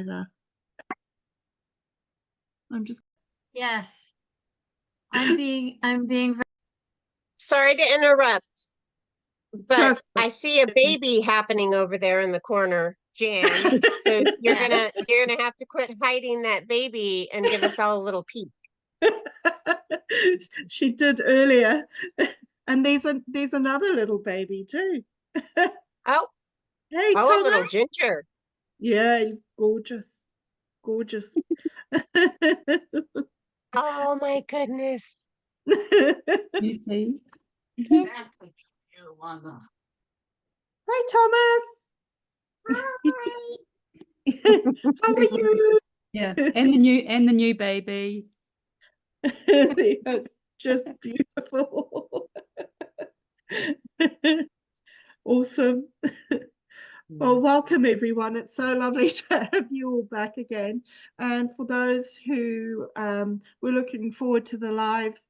either. I'm just. Yes. I'm being very... Sorry to interrupt, but Perfect. I see a baby happening over there in the corner, Jan. So you're Yes. gonna have to quit hiding that baby and give us all a little peek. She did earlier. And there's another little baby too. Oh, Hey, a Thomas. little Ginger. Yeah, he's gorgeous. Gorgeous. Oh my goodness. You see? Hey, Thomas. Hi. How are you? Yeah, and the new baby. It's just beautiful. Awesome. Well, welcome everyone. It's so lovely to have you all back again. And for those who were looking forward to the live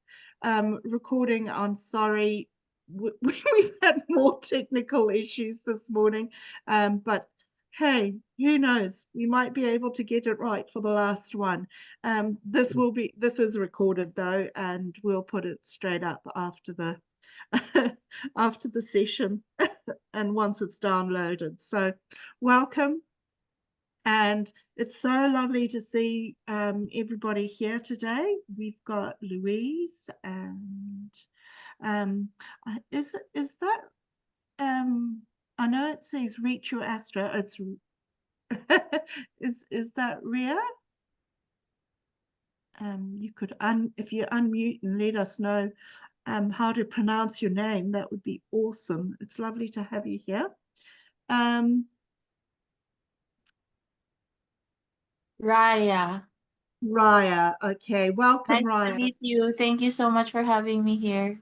recording, I'm sorry, we've had more technical issues this morning. But hey, who knows? We might be able to get it right for the last one. This is recorded though, and we'll put it straight up after the after the session and once it's downloaded. So welcome, and it's so lovely to see everybody here today. We've got Louise, and is that I know it says reach your astro. It's is that Ria? You could if you unmute and let us know how to pronounce your name. That would be awesome. It's lovely to have you here. Raya. Raya, okay, welcome. Nice Raya. to meet you. Thank you so much for having me here.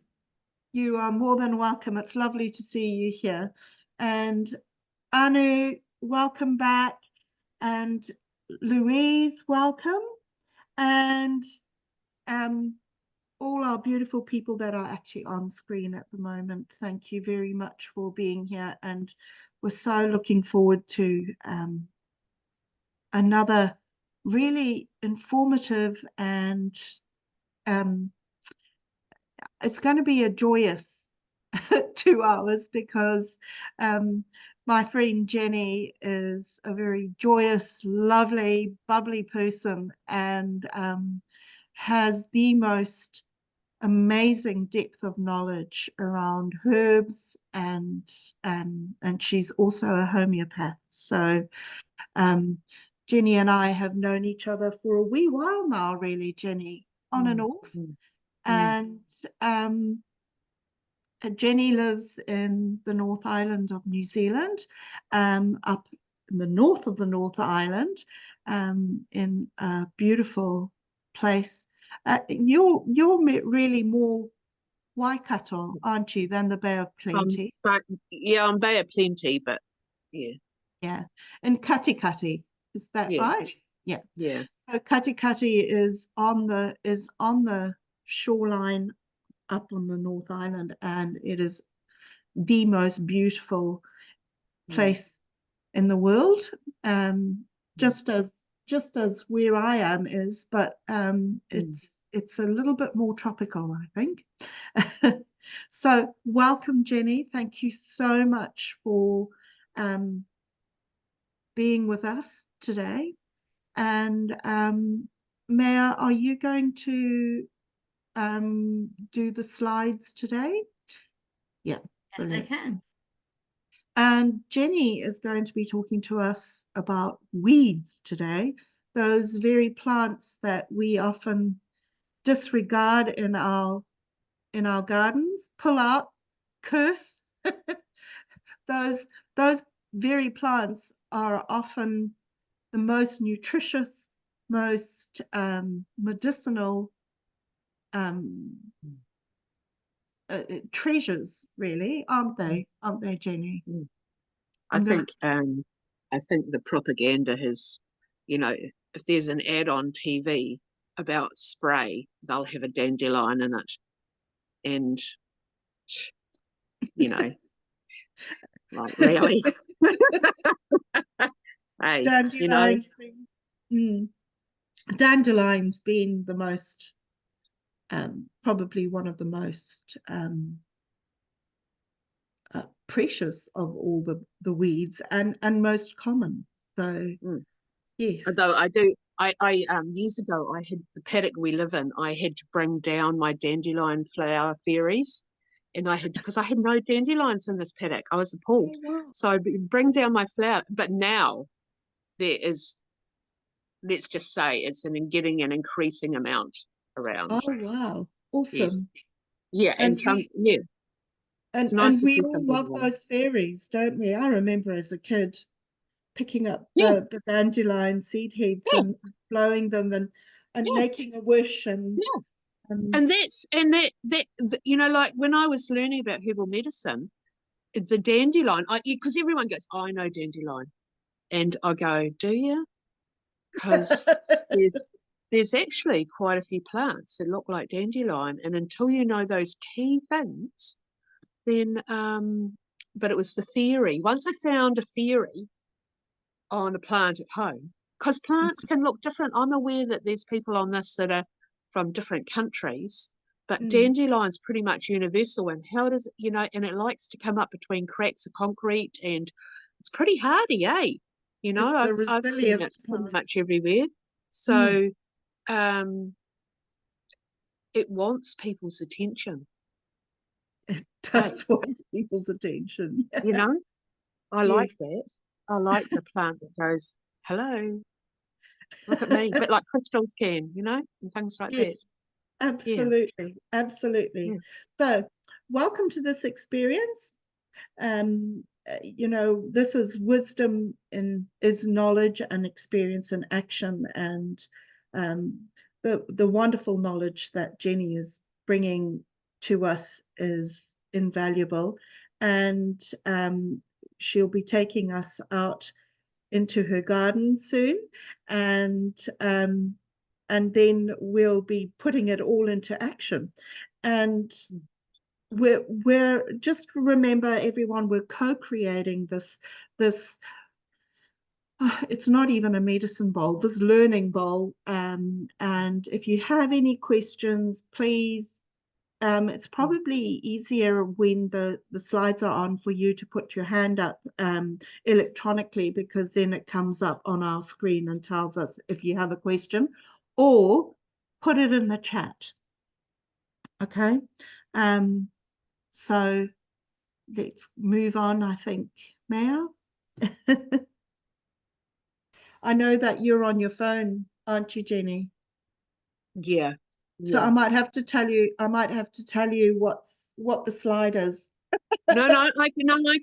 You are more than welcome. It's lovely to see you here. And Anu, welcome back. And Louise, welcome. And all our beautiful people that are actually on screen at the moment, thank you very much for being here. And we're so looking forward to another really informative and it's going to be a joyous 2 hours because my friend Jenny is a very joyous, lovely, bubbly person and has the most amazing depth of knowledge around herbs, and she's also a homeopath. So Jenny and I have known each other for a wee while now, really, Jenny, on and off. And Jenny lives in the North Island of New Zealand, up in the north of the North Island, in a beautiful place. You're really more Waikato, aren't you, than the Bay of Plenty? Yeah, I'm Bay of Plenty, but yeah. Yeah, and Katikati, is that right? Yeah. Yeah. So Katikati is on the shoreline up on the North Island, and it is the most beautiful place in the world, just as where I am is, but it's a little bit more tropical, I think. So welcome, Jenny. Thank you so much for being with us today. And Maya, are you going to do the slides today? Yeah. Yes, brilliant. I can. And Jenny is going to be talking to us about weeds today, those very plants that we often disregard in our gardens, pull out, curse. Those very plants are often the most nutritious, most medicinal treasures, really, aren't they, Jenny? I think the propaganda has, if there's an ad on TV about spray, they'll have a dandelion in it, and like really. Hey, Dandelions being Dandelions being the most, probably one of the most precious of all the weeds and most common. So yes. Although I years ago I had the paddock we live in, I had to bring down my dandelion flower fairies, and because I had no dandelions in this paddock. I was appalled. Oh, wow. So I'd bring down my flower, but now there is, let's just say, it's getting an increasing amount around. Oh wow, awesome. Yes. Yeah, and it's nice and to we see all some love people. those fairies, don't we? I remember as a kid picking up Yeah. the dandelion seed heads Yeah. and blowing them and Yeah. making a wish and And that you know, like when I was learning about herbal medicine, the dandelion, because everyone goes, oh, I know dandelion, and I go, do you? Because there's actually quite a few plants that look like dandelion, and until you know those key things, then but it was the theory. Once I found a theory on a plant at home, because plants can look different. I'm aware that there's people on this that are from different countries, but dandelion's pretty much universal. And how does it, and it likes to come up between cracks of concrete, and it's pretty hardy, eh? the I've seen it resilience pretty part. much everywhere. So it wants people's attention. It does want people's attention. I like that. I like the plant that goes, hello, look at me, but like crystals can, and things like that. Absolutely, absolutely. Yeah. So welcome to this experience. This is wisdom is knowledge and experience and action, and the wonderful knowledge that Jenny is bringing to us is invaluable, and she'll be taking us out into her garden soon, and then we'll be putting it all into action. And we're just remember, everyone, we're co-creating this it's not even a medicine bowl, this learning bowl. And if you have any questions, please, it's probably easier when the slides are on for you to put your hand up electronically, because then it comes up on our screen and tells us if you have a question, or put it in the chat. Okay. So let's move on, I think, Maya. I know that you're on your phone, aren't you, Jenny? Yeah. So I might have to tell you what the slide is. No, I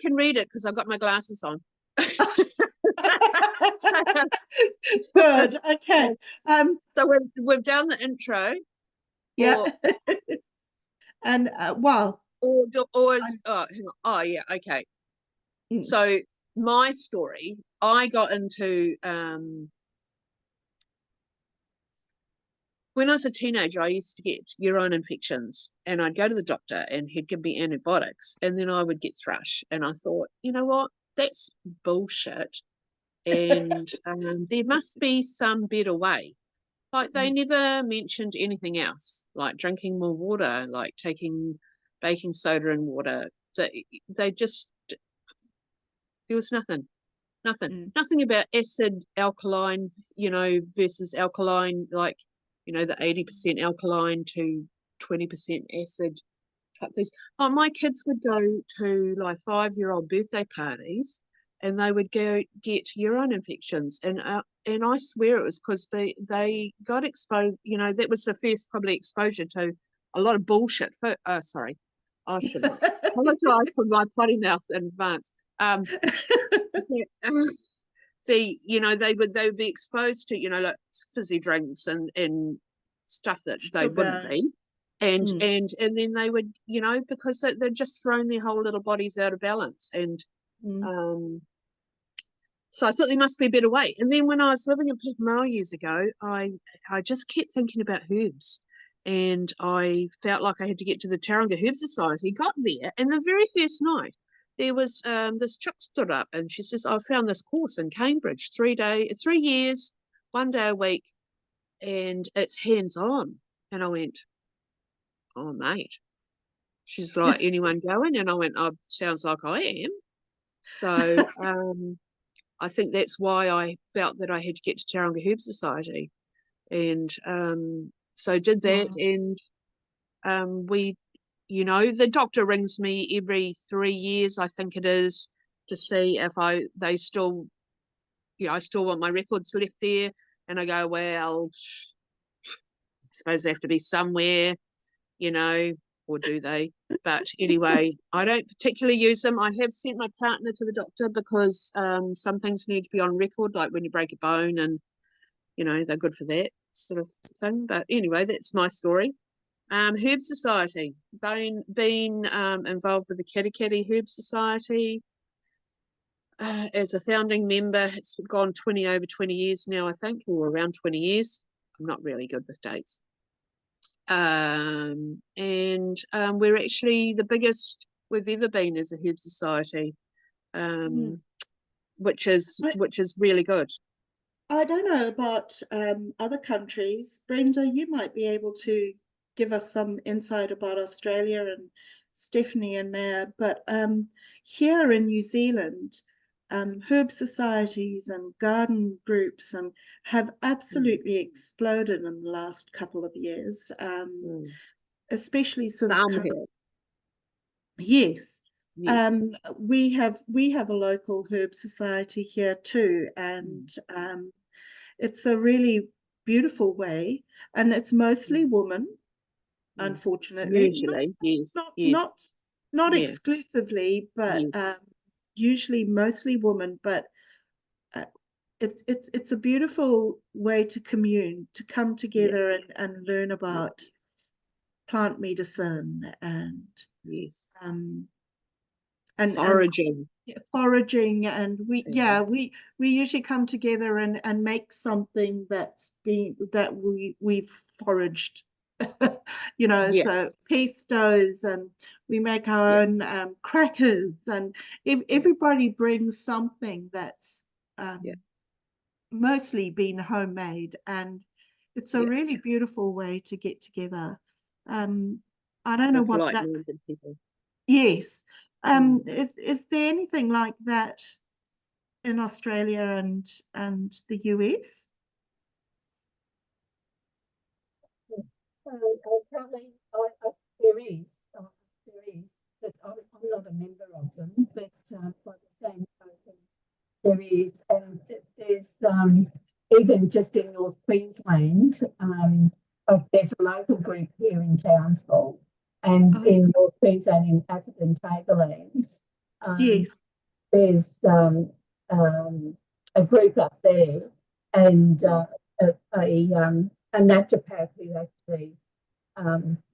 can read it because I've got my glasses on. Good. Okay. So we've done the intro. Yeah. And well. Yeah. Okay. So my story, I got into when I was a teenager, I used to get urine infections, and I'd go to the doctor and he'd give me antibiotics, and then I would get thrush. And I thought, you know what? That's bullshit. And there must be some better way. Like, they never mentioned anything else, like drinking more water, like taking baking soda in water. They just, there was nothing about acid, alkaline, versus alkaline, like, the 80% alkaline to 20% acid type things. Oh, my kids would go to like 5-year-old birthday parties, and they would go get urine infections, and I swear it was because they got exposed. That was the first probably exposure to a lot of bullshit. Sorry, I should apologize for my potty mouth in advance. See, they would be exposed to, like fizzy drinks and stuff that they wouldn't be. And then they would, because they're just thrown their whole little bodies out of balance. And so I thought there must be a better way. And then when I was living in Peppermell years ago, I just kept thinking about herbs. And I felt like I had to get to the Tauranga Herb Society. Got there, and the very first night, there was this chick stood up, and she says, I found this course in Cambridge, 3 years, one day a week, and it's hands-on. And I went, oh, mate. She's like, anyone going? And I went, oh, sounds like I am. So I think that's why I felt that I had to get to Tauranga Herb Society. And so did that. And we, the doctor rings me every 3 years, I think it is, to see if they still, I still want my records left there. And I go, well, I suppose they have to be somewhere, or do they? But anyway, I don't particularly use them. I have sent my partner to the doctor because some things need to be on record, like when you break a bone, and they're good for that sort of thing. But anyway, that's my story. Herb Society, been involved with the Katikati Herb Society as a founding member. It's gone over 20 years now, I think, or around 20 years. I'm not really good with dates. And we're actually the biggest we've ever been as a herb society, which is really good. I don't know about other countries. Brenda, you might be able to give us some insight about Australia, and Stephanie and Maya, but here in New Zealand, herb societies and garden groups have absolutely exploded in the last couple of years, especially since Some COVID. have. Yes. Yes. We have a local herb society here too, and it's a really beautiful way, and it's mostly women, unfortunately. Usually, yes. Not Yeah. exclusively, but Yes. usually mostly women. But it's a beautiful way to commune, to come together and learn about plant medicine and yes. and foraging. Foraging, and we usually come together and make something that we've foraged, so pestos, and we make our own crackers, and everybody brings something that's mostly been homemade, and it's a really beautiful way to get together. I don't know what that. People. Yes. Is there anything like that in Australia and the US? Currently, there is, but I'm not a member of them. But by the same token, there is, and there's even just in North Queensland, there's a local group here in Townsville, and in North Queensland, in Atherton Tablelands, Yes. there's a group up there, and a naturopath who actually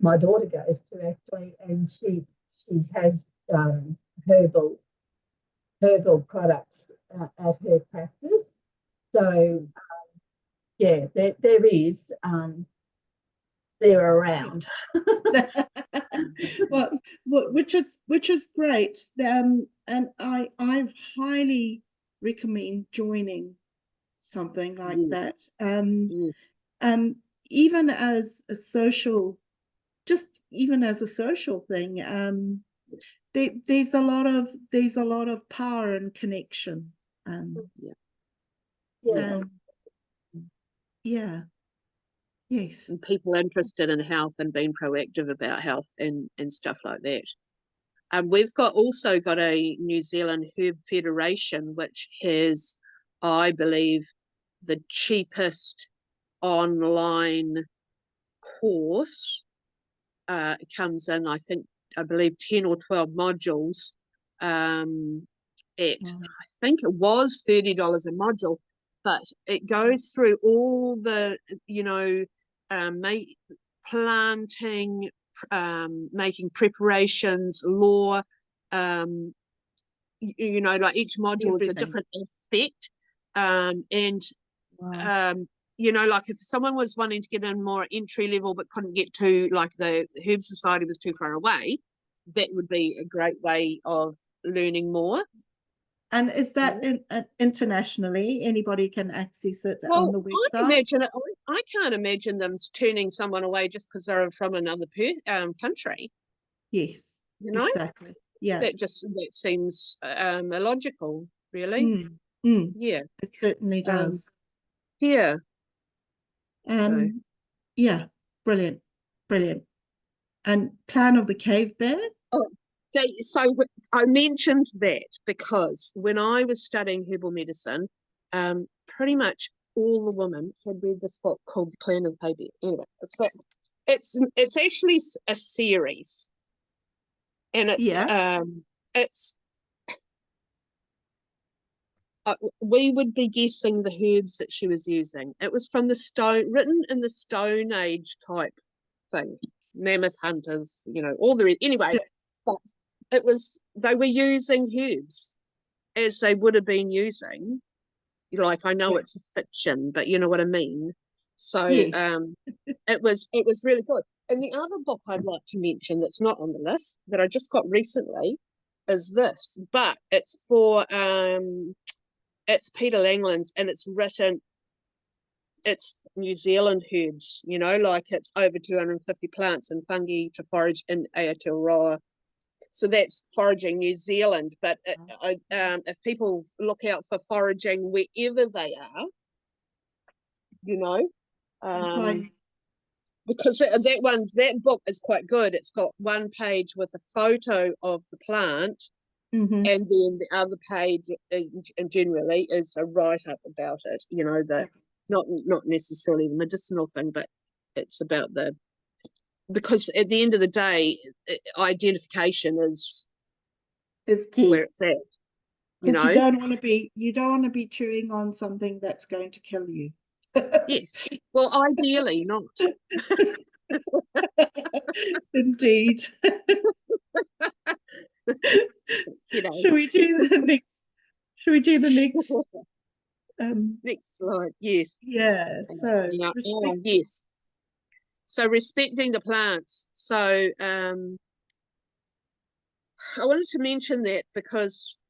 my daughter goes to actually, and she has herbal products at her practice. So there is they're around. Well, which is great. And I highly recommend joining something like that. Even as a social, thing. There's a lot of power and connection. Yes. And people interested in health and being proactive about health and stuff like that. We've also got a New Zealand Herb Federation, which has, I believe, the cheapest online course. It comes in, I believe 10 or 12 modules. I think it was $30 a module, but it goes through all the, planting, making preparations, law, like each module is a different aspect. Like if someone was wanting to get in more entry level but couldn't get to, like the Herb Society was too far away, that would be a great way of learning more. And is that internationally? Anybody can access it on Well, the I website? imagine I can't imagine them turning someone away just because they're from another country. Yes, You know, exactly. Yeah. that seems illogical, really. Yeah, It certainly does. yeah. So, Yeah, brilliant, brilliant. And Clan of the Cave Bear? oh, so I mentioned that because when I was studying herbal medicine, pretty much all the women had read this book called The Clan of the Cave Bear. Anyway, it's actually a series, and it's we would be guessing the herbs that she was using. It was from written in the Stone Age type thing, mammoth hunters, all the anyway. But they were using herbs as they would have been using. Like, I know it's a fiction, but you know what I mean. So it was really good. And the other book I'd like to mention that's not on the list that I just got recently is this, but it's for it's Peter Langland's, and it's New Zealand herbs, like it's over 250 plants and fungi to forage in Aotearoa. So that's foraging New Zealand. But if people look out for foraging wherever they are, because that book is quite good. It's got one page with a photo of the plant, and then the other page, and generally, is a write-up about it. Not necessarily the medicinal thing, but it's about because at the end of the day, identification is key. Where it's at. Because you don't want to be chewing on something that's going to kill you. Yes. Well, ideally not. Indeed. Should we do the next? Should we do the next? Next slide. Yes. Yeah. So yes. So respecting the plants. So I wanted to mention that because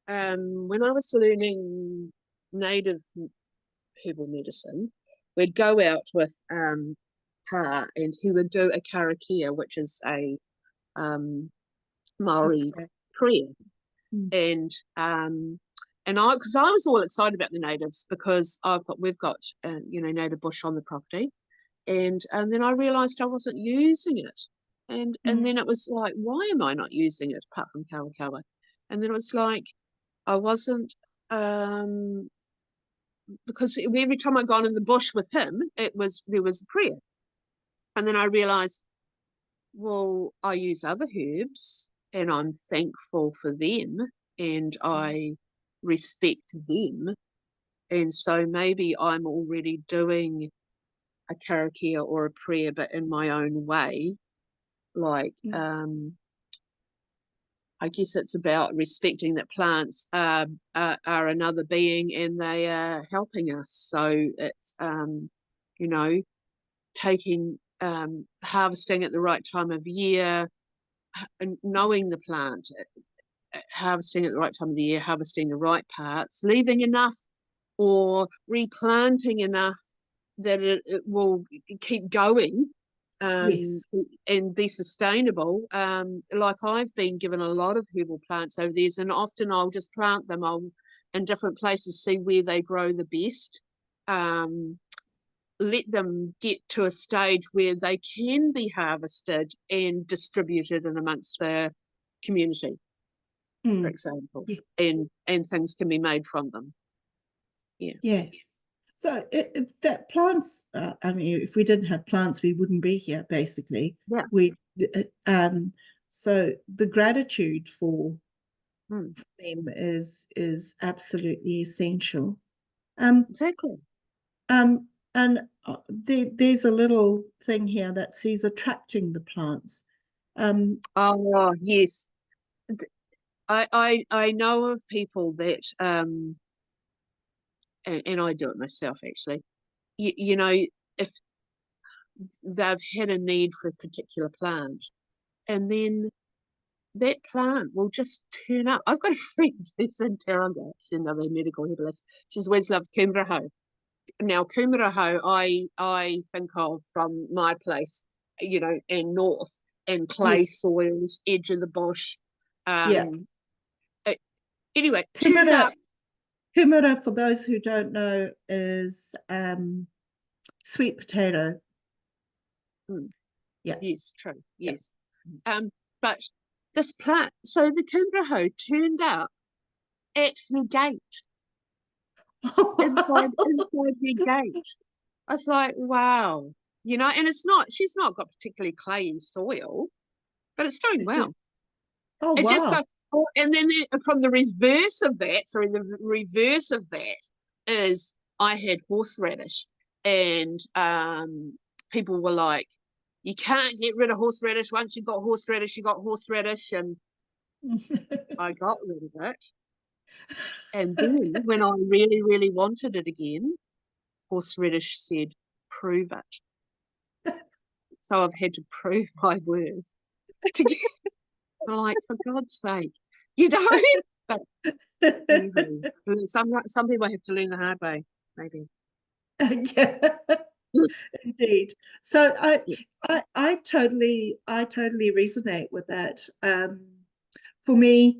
when I was learning native herbal medicine, we'd go out with Pa, and he would do a karakia, which is a Maori prayer, and because I was all excited about the natives because we've got native bush on the property, and then I realised I wasn't using it, and then it was like, why am I not using it apart from kawakawa? And then it was like I wasn't because every time I'd gone in the bush with him, there was a prayer, and then I realised, well, I use other herbs and I'm thankful for them and I respect them. And so maybe I'm already doing a karakia or a prayer, but in my own way. Like, I guess it's about respecting that plants are another being and they are helping us. So it's, taking, harvesting at the right time of year, and knowing the plant, harvesting at the right time of the year, harvesting the right parts, leaving enough or replanting enough that it will keep going and be sustainable. Like I've been given a lot of herbal plants over there, and often I'll just plant them in different places, see where they grow the best. Let them get to a stage where they can be harvested and distributed in amongst the community, for example, and things can be made from them. Yes. So it's that plants. I mean, if we didn't have plants, we wouldn't be here. Basically, so the gratitude for them is absolutely essential. Exactly. And there's a little thing here that says attracting the plants. Oh yes, I know of people that and I do it myself actually. If they've had a need for a particular plant, and then that plant will just turn up. I've got a friend who's in Tauranga. She's another medical herbalist. She's always loved kumaraho. Now, kumaraho, I think of from my place, you know, in north, and clay soils, edge of the bush. Anyway, turned up. Kumara, for those who don't know, is sweet potato. Yeah. Yes, true. Yes. But this plant, so the kumaraho turned up at her gate. inside her gate. I was like, wow, you know, and she's not got particularly clayey soil, but it's doing well. It just got, and then from the reverse of that is I had horseradish, and people were like, you can't get rid of horseradish. Once you've got horseradish, you got horseradish, and I got rid of it. And then when I really, really wanted it again, horseradish said, prove it. So I've had to prove my worth to get so, like, for God's sake, you know. But anyway, some people have to learn the hard way, maybe. Yeah, indeed. So I totally resonate with that. For me,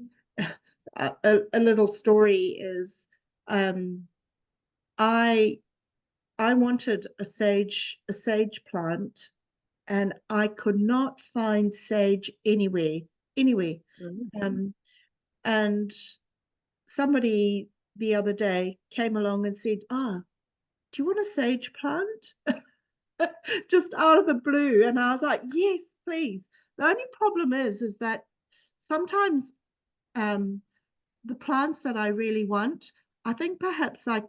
a little story is I wanted a sage plant, and I could not find sage anywhere. And somebody the other day came along and said, "Oh, do you want a sage plant?" Just out of the blue. And I was like, yes, please. The only problem is that sometimes the plants that I really want, I think perhaps I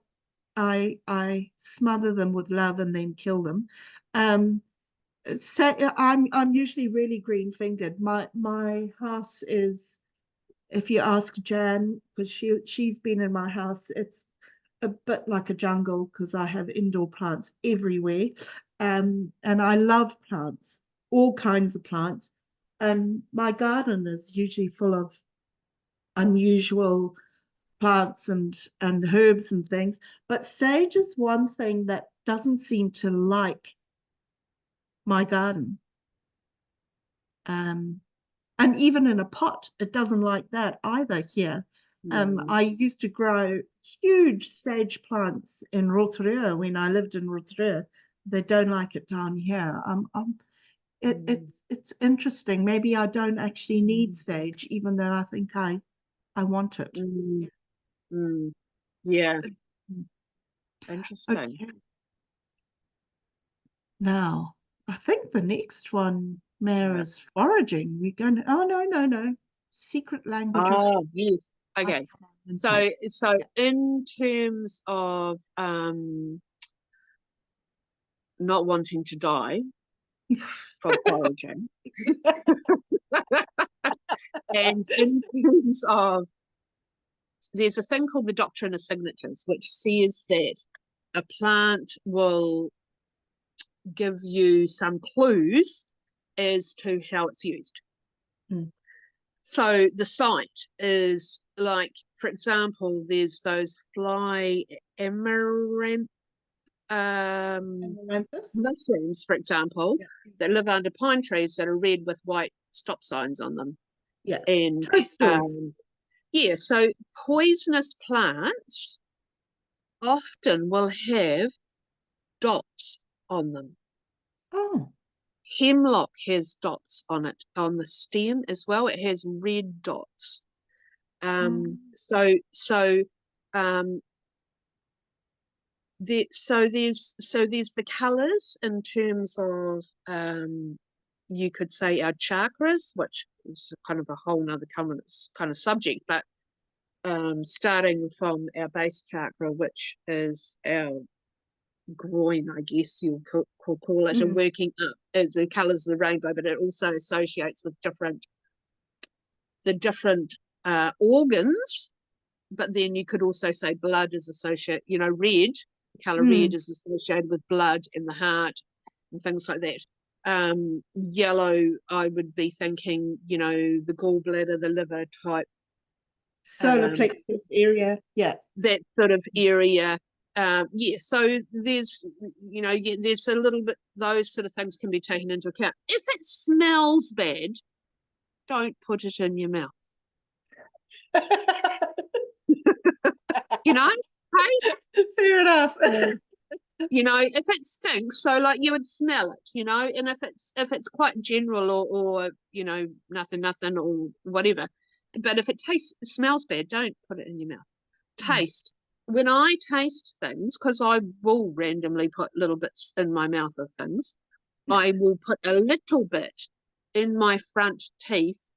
smother them with love and then kill them. So I'm usually really green fingered. My house is, if you ask Jan, because she's been in my house, it's a bit like a jungle because I have indoor plants everywhere. And I love plants, all kinds of plants. And my garden is usually full of unusual plants and herbs and things. But sage is one thing that doesn't seem to like my garden. And even in a pot, it doesn't like that either here. I used to grow huge sage plants in Rotorua when I lived in Rotorua. They don't like it down here. It's interesting. Maybe I don't actually need sage, even though I think I want it. Yeah. Interesting. Okay. Now, I think the next one, Mare, is foraging. We're going to, no. Secret language of yes. Okay. So in terms of not wanting to die from foraging, and in terms of, there's a thing called the doctrine of signatures, which says that a plant will give you some clues as to how it's used. So the site is like, for example, there's those fly amaranth mushrooms, for example, that live under pine trees that are red with white stop signs on them. Yeah. And so poisonous plants often will have dots on them. Oh. Hemlock has dots on it, on the stem as well. It has red dots. So there's the colours in terms of you could say our chakras, which is kind of a whole nother kind of subject, but starting from our base chakra, which is our groin, I guess you'll call it, and working up as the colours of the rainbow, but it also associates with the different organs. But then you could also say blood is associated, you know, red, the colour red is associated with blood in the heart and things like that. Yellow, I would be thinking, you know, the gallbladder, the liver type, Solar plexus area. Yeah. that sort of area. Yeah, so there's, you know, there's a little bit, those sort of things can be taken into account. If it smells bad, don't put it in your mouth. You know, hey? Fair enough. You know, if it stinks, so like you would smell it, you know, and if it's quite general or you know, nothing or whatever, but if it smells bad, don't put it in your mouth. Taste. When I taste things, because I will randomly put little bits in my mouth of things, I will put a little bit in my front teeth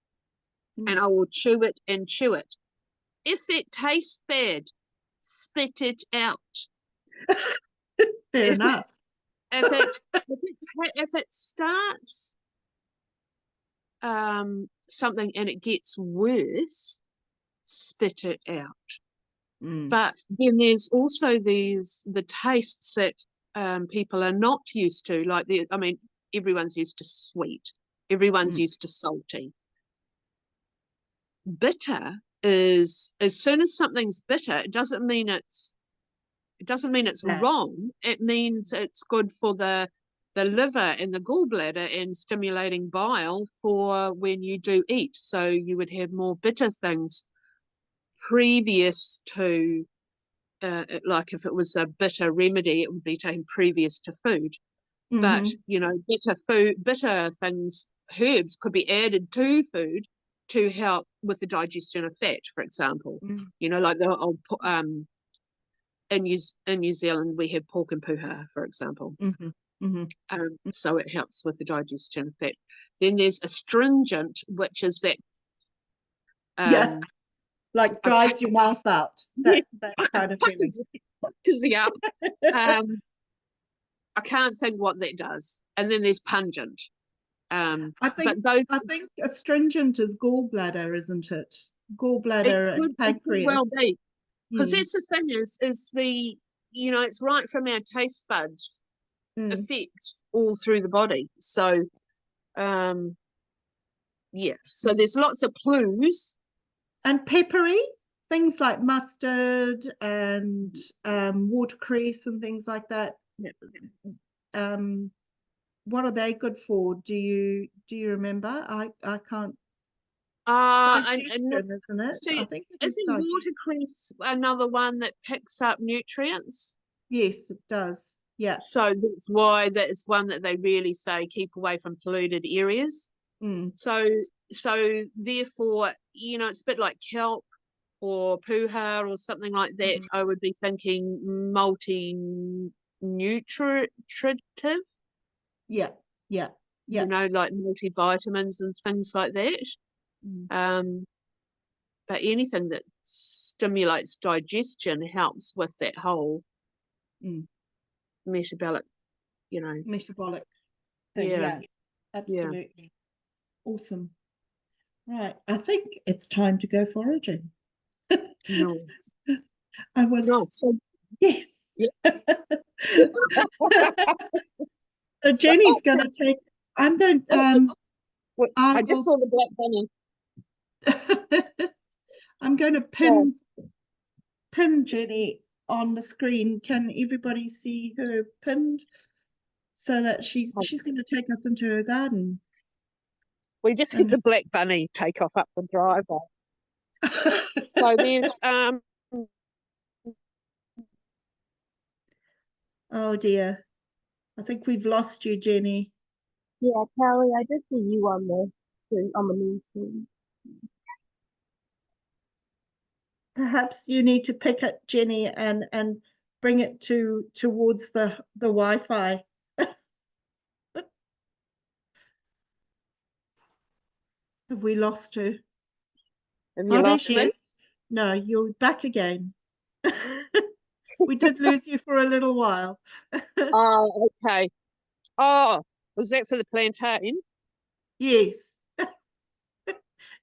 and I will chew it and chew it. If it tastes bad, spit it out. Fair enough. If it starts something and it gets worse, spit it out. But then there's also the tastes that people are not used to. Like I mean, everyone's used to sweet, everyone's used to salty. Bitter is, as soon as something's bitter, it doesn't mean it's wrong. It means it's good for the liver and the gallbladder and stimulating bile for when you do eat. So you would have more bitter things previous to, like if it was a bitter remedy, it would be taken previous to food. But you know, bitter things, herbs could be added to food to help with the digestion of fat, for example. You know, like the old in New Zealand we have pork and puha, for example. So it helps with the digestion of fat. Then there's astringent, which is that like dries your mouth out. That kind of feeling. Dizzy up. I can't think what that does. And then there's pungent. I think astringent is gallbladder, isn't it? Gallbladder and pancreas. Well be. Because that's the thing is the, you know, it's right from our taste buds, affects all through the body. So yeah, so there's lots of clues. And peppery, things like mustard and watercress and things like that. What are they good for? Do you remember? I can't. Isn't it? So I think isn't watercress another one that picks up nutrients? Yes, it does. Yeah. So that's why that is one that they really say keep away from polluted areas. So therefore, you know, it's a bit like kelp or puha or something like that. I would be thinking multi-nutritive. Yeah. You know, like multivitamins and things like that. But anything that stimulates digestion helps with that whole metabolic, you know. Metabolic thing. Yeah, absolutely. Yeah. Awesome. Right. I think it's time to go foraging. Nice. I was. Nice. Yes. Yeah. So Jenny's going to take. I'm going. I just saw the black bunny. I'm going to pin Jenny on the screen. Can everybody see her pinned? So that she's going to take us into her garden. We just hit the black bunny take off up the driveway. So there's oh dear, I think we've lost you, Jenny. Yeah, Kelly, I did see you on the news screen. Perhaps you need to pick it, Jenny, and bring it towards the Wi-Fi. Have we lost her? Have you lost me? No, you're back again. We did lose you for a little while. Oh, okay. Oh, was that for the plantain? Yes.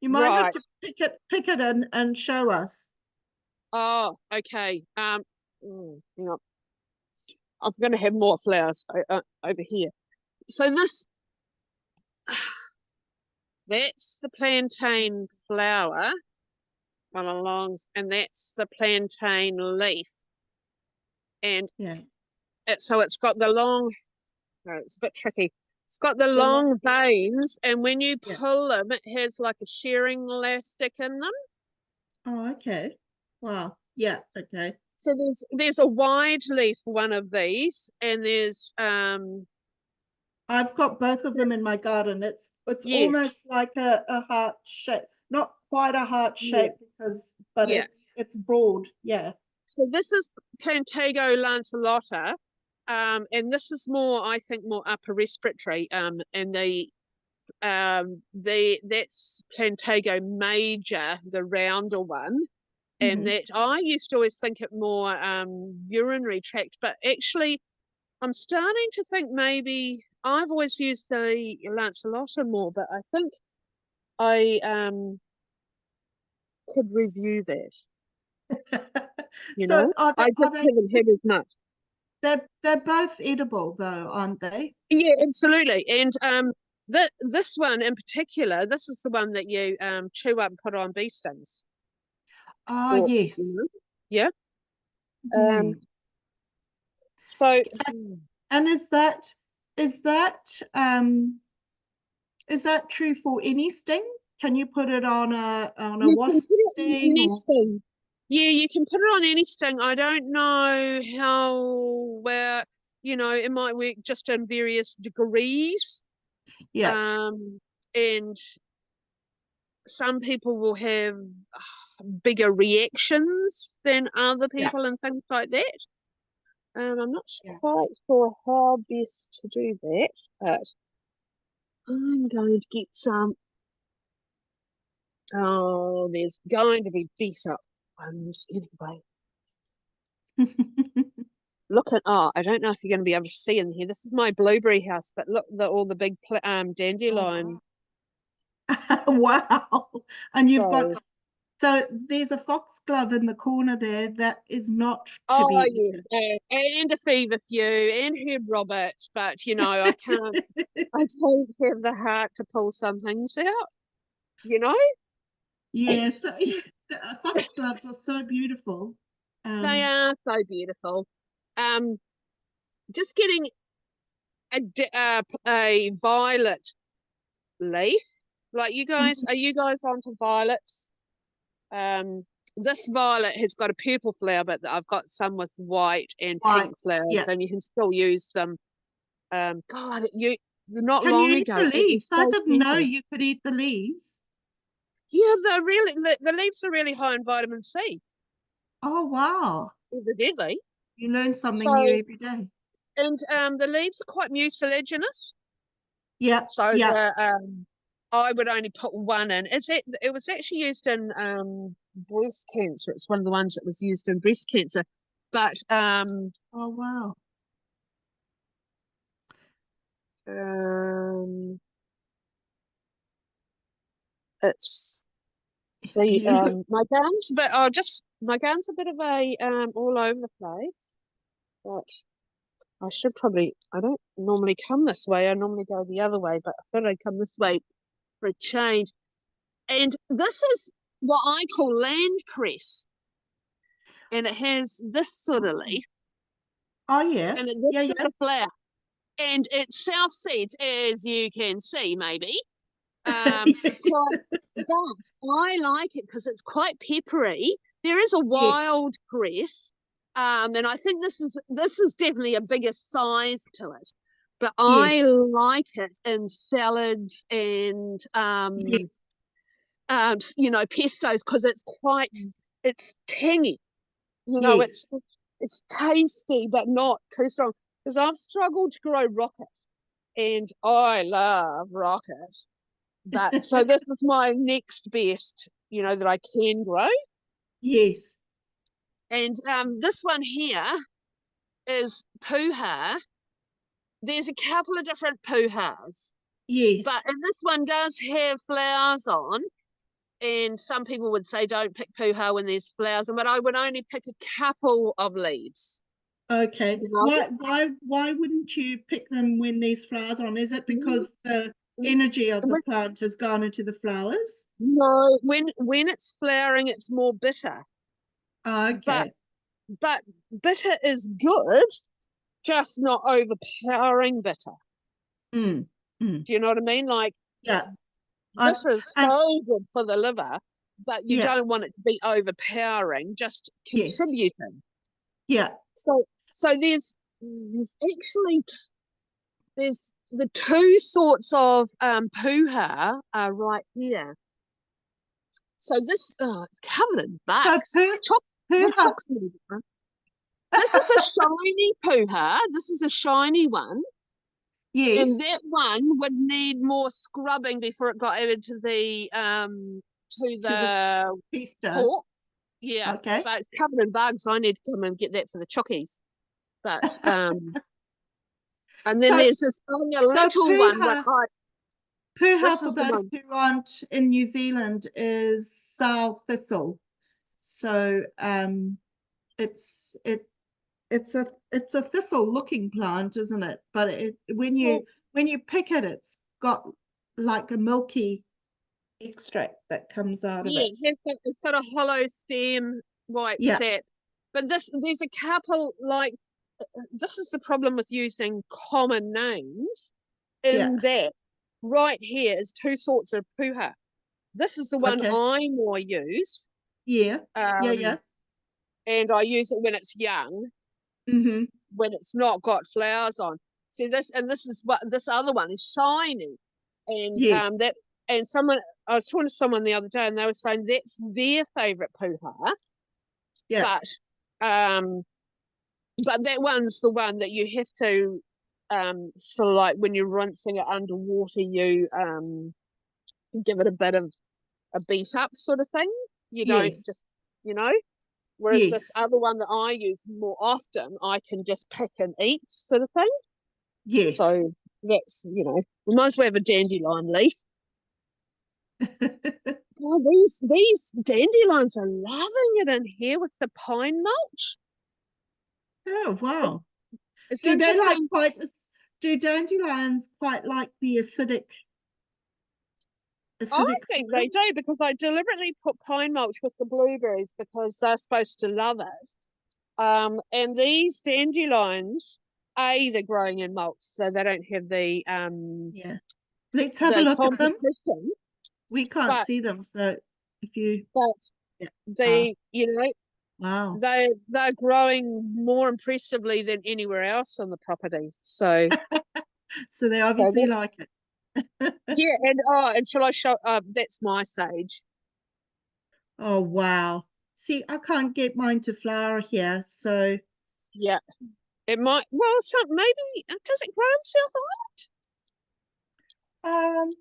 You might have to pick it and show us. Oh, okay. Hang on. I'm going to have more flowers over here. So this that's the plantain flower on a long, and that's the plantain leaf. And Yeah. so it's got the long, no, it's a bit tricky. It's got the The long- long veins, and when you Yeah. pull them, it has like a shearing elastic in them. Oh, okay. Wow. Yeah. Okay. So there's a wide leaf one of these, and there's I've got both of them in my garden. It's yes, almost like a heart shape, not quite a heart yeah, shape but yeah. it's broad. Yeah. So this is Plantago lanceolata, and this is more, I think, more upper respiratory. And that's Plantago major, the rounder one, and Mhm. that I used to always think it more urinary tract, but actually I'm starting to think maybe I've always used the lanceolata more, but I think I could review that. You So know, I are just they haven't had as much. they're both edible though, aren't they? Yeah, absolutely. And this one in particular, this is the one that you chew up and put on bee stings. Oh, Or, yes. yeah. Mm. So And is that is that true for any sting? Can you put it on a you can wasp put it on sting any or? sting. Yeah, you can put it on any sting. I don't know where, it might work just in various degrees. Yeah. And some people will have bigger reactions than other Yeah. people and things like that. I'm not Yeah. quite sure how best to do that, but I'm going to get some. Oh, there's going to be better ones anyway. Look at, I don't know if you're going to be able to see in here. This is my blueberry house, but look, all the big dandelion. Oh, wow. And you've got, So, so there's a foxglove in the corner there that is not to oh be yes, and a fever few, and herb robert, but I can't. I don't have the heart to pull some things out. Yes, foxgloves are so beautiful. They are so beautiful. Just getting a violet leaf. Like you guys, are you guys onto violets? This violet has got a purple flower, but I've got some with white and White, pink flowers, yeah. and you can still use them. God, not Can you long eat ago, the it leaves? was I so didn't know tempting. you could eat the leaves. Yeah, the leaves are really high in vitamin C, Oh, wow. evidently. You learn something new So, every day. and the leaves are quite mucilaginous. Yeah, So yeah. I would only put one in. It was actually used in breast cancer. It's one of the ones that was used in breast cancer. But Oh, wow. it's the You, my gun's a bit of a all over the place. But I don't normally come this way. I normally go the other way, but I thought I'd come this way for a change. And this is what I call land cress. And it has this sort of leaf, oh, yeah. and this Yeah, sort yeah. of flower. And it self-seeds, as you can see, maybe. But I like it because it's quite peppery. There is a Yes, wild cress, and I think this is definitely a bigger size to it. But yes, I like it in salads and yes, pestos because it's tangy. yes. It's tasty but not too strong. Because I've struggled to grow rocket, and I love rocket. But so this is my next best, that I can grow. Yes, And this one here is puha. There's a couple of different puhas, but yes. and this one does have flowers on. And some people would say don't pick puha when there's flowers on, but I would only pick a couple of leaves. Okay. You know? Why wouldn't you pick them when there's flowers on? Is it because the energy of the when- plant has gone into the flowers. No, when it's flowering, it's more bitter. Okay. But bitter is good, just not overpowering bitter. Mm. Do you know what I mean? Like, Yeah. I- bitter is and- so good for the liver, but you Yeah. don't want it to be overpowering, just Yes. contributing. Yeah. So there's actually there's the two sorts of puha are right here. So this it's covered in bugs. The puha. chooks. This is a shiny puha. This is a shiny one. Yes. And that one would need more scrubbing before it got added to the Pista. pork. Yeah. Okay. But it's covered in bugs. I need to come and get that for the chookies. But and then So- there's this other little one. Puha, This for is the those one. who aren't in New Zealand, is sow thistle. So it's a thistle looking plant, isn't it? But when you pick it, it's got like a milky extract that comes out of it. It's got a hollow stem, white Yeah. sap. But there's a couple, like, this is the problem with using common names, in that right here is two sorts of puha. This is the one Okay. I more use. Yeah. Yeah. And I use it when it's young, Mm-hmm. when it's not got flowers on. See this, and this is what this other one is shiny, and Yes. and someone, I was talking to someone the other day, and they were saying that's their favourite puha. Yeah. But that one's the one that you have to sort of like when you're rinsing it underwater, you give it a bit of a beat up sort of thing. You don't Yes. just, whereas this Yes. other one that I use more often, I can just pick and eat sort of thing. Yes. So that's, we might as well have a dandelion leaf. Oh, these dandelions are loving it in here with the pine mulch. Oh, wow. It's Do they like interesting. do dandelions quite like the acidic I think they soil? do, because I deliberately put pine mulch with the blueberries because they're supposed to love it. And these dandelions, they're growing in mulch, so they don't have the Yeah. Let's have a look at them. competition. We can't But- see them, so if you But wow. they're growing more impressively than anywhere else on the property. So So they obviously that's- like it. yeah, and shall I show? That's my sage. Oh wow. See, I can't get mine to flower here, so Yeah, it might. Well, maybe does it grow in South Island?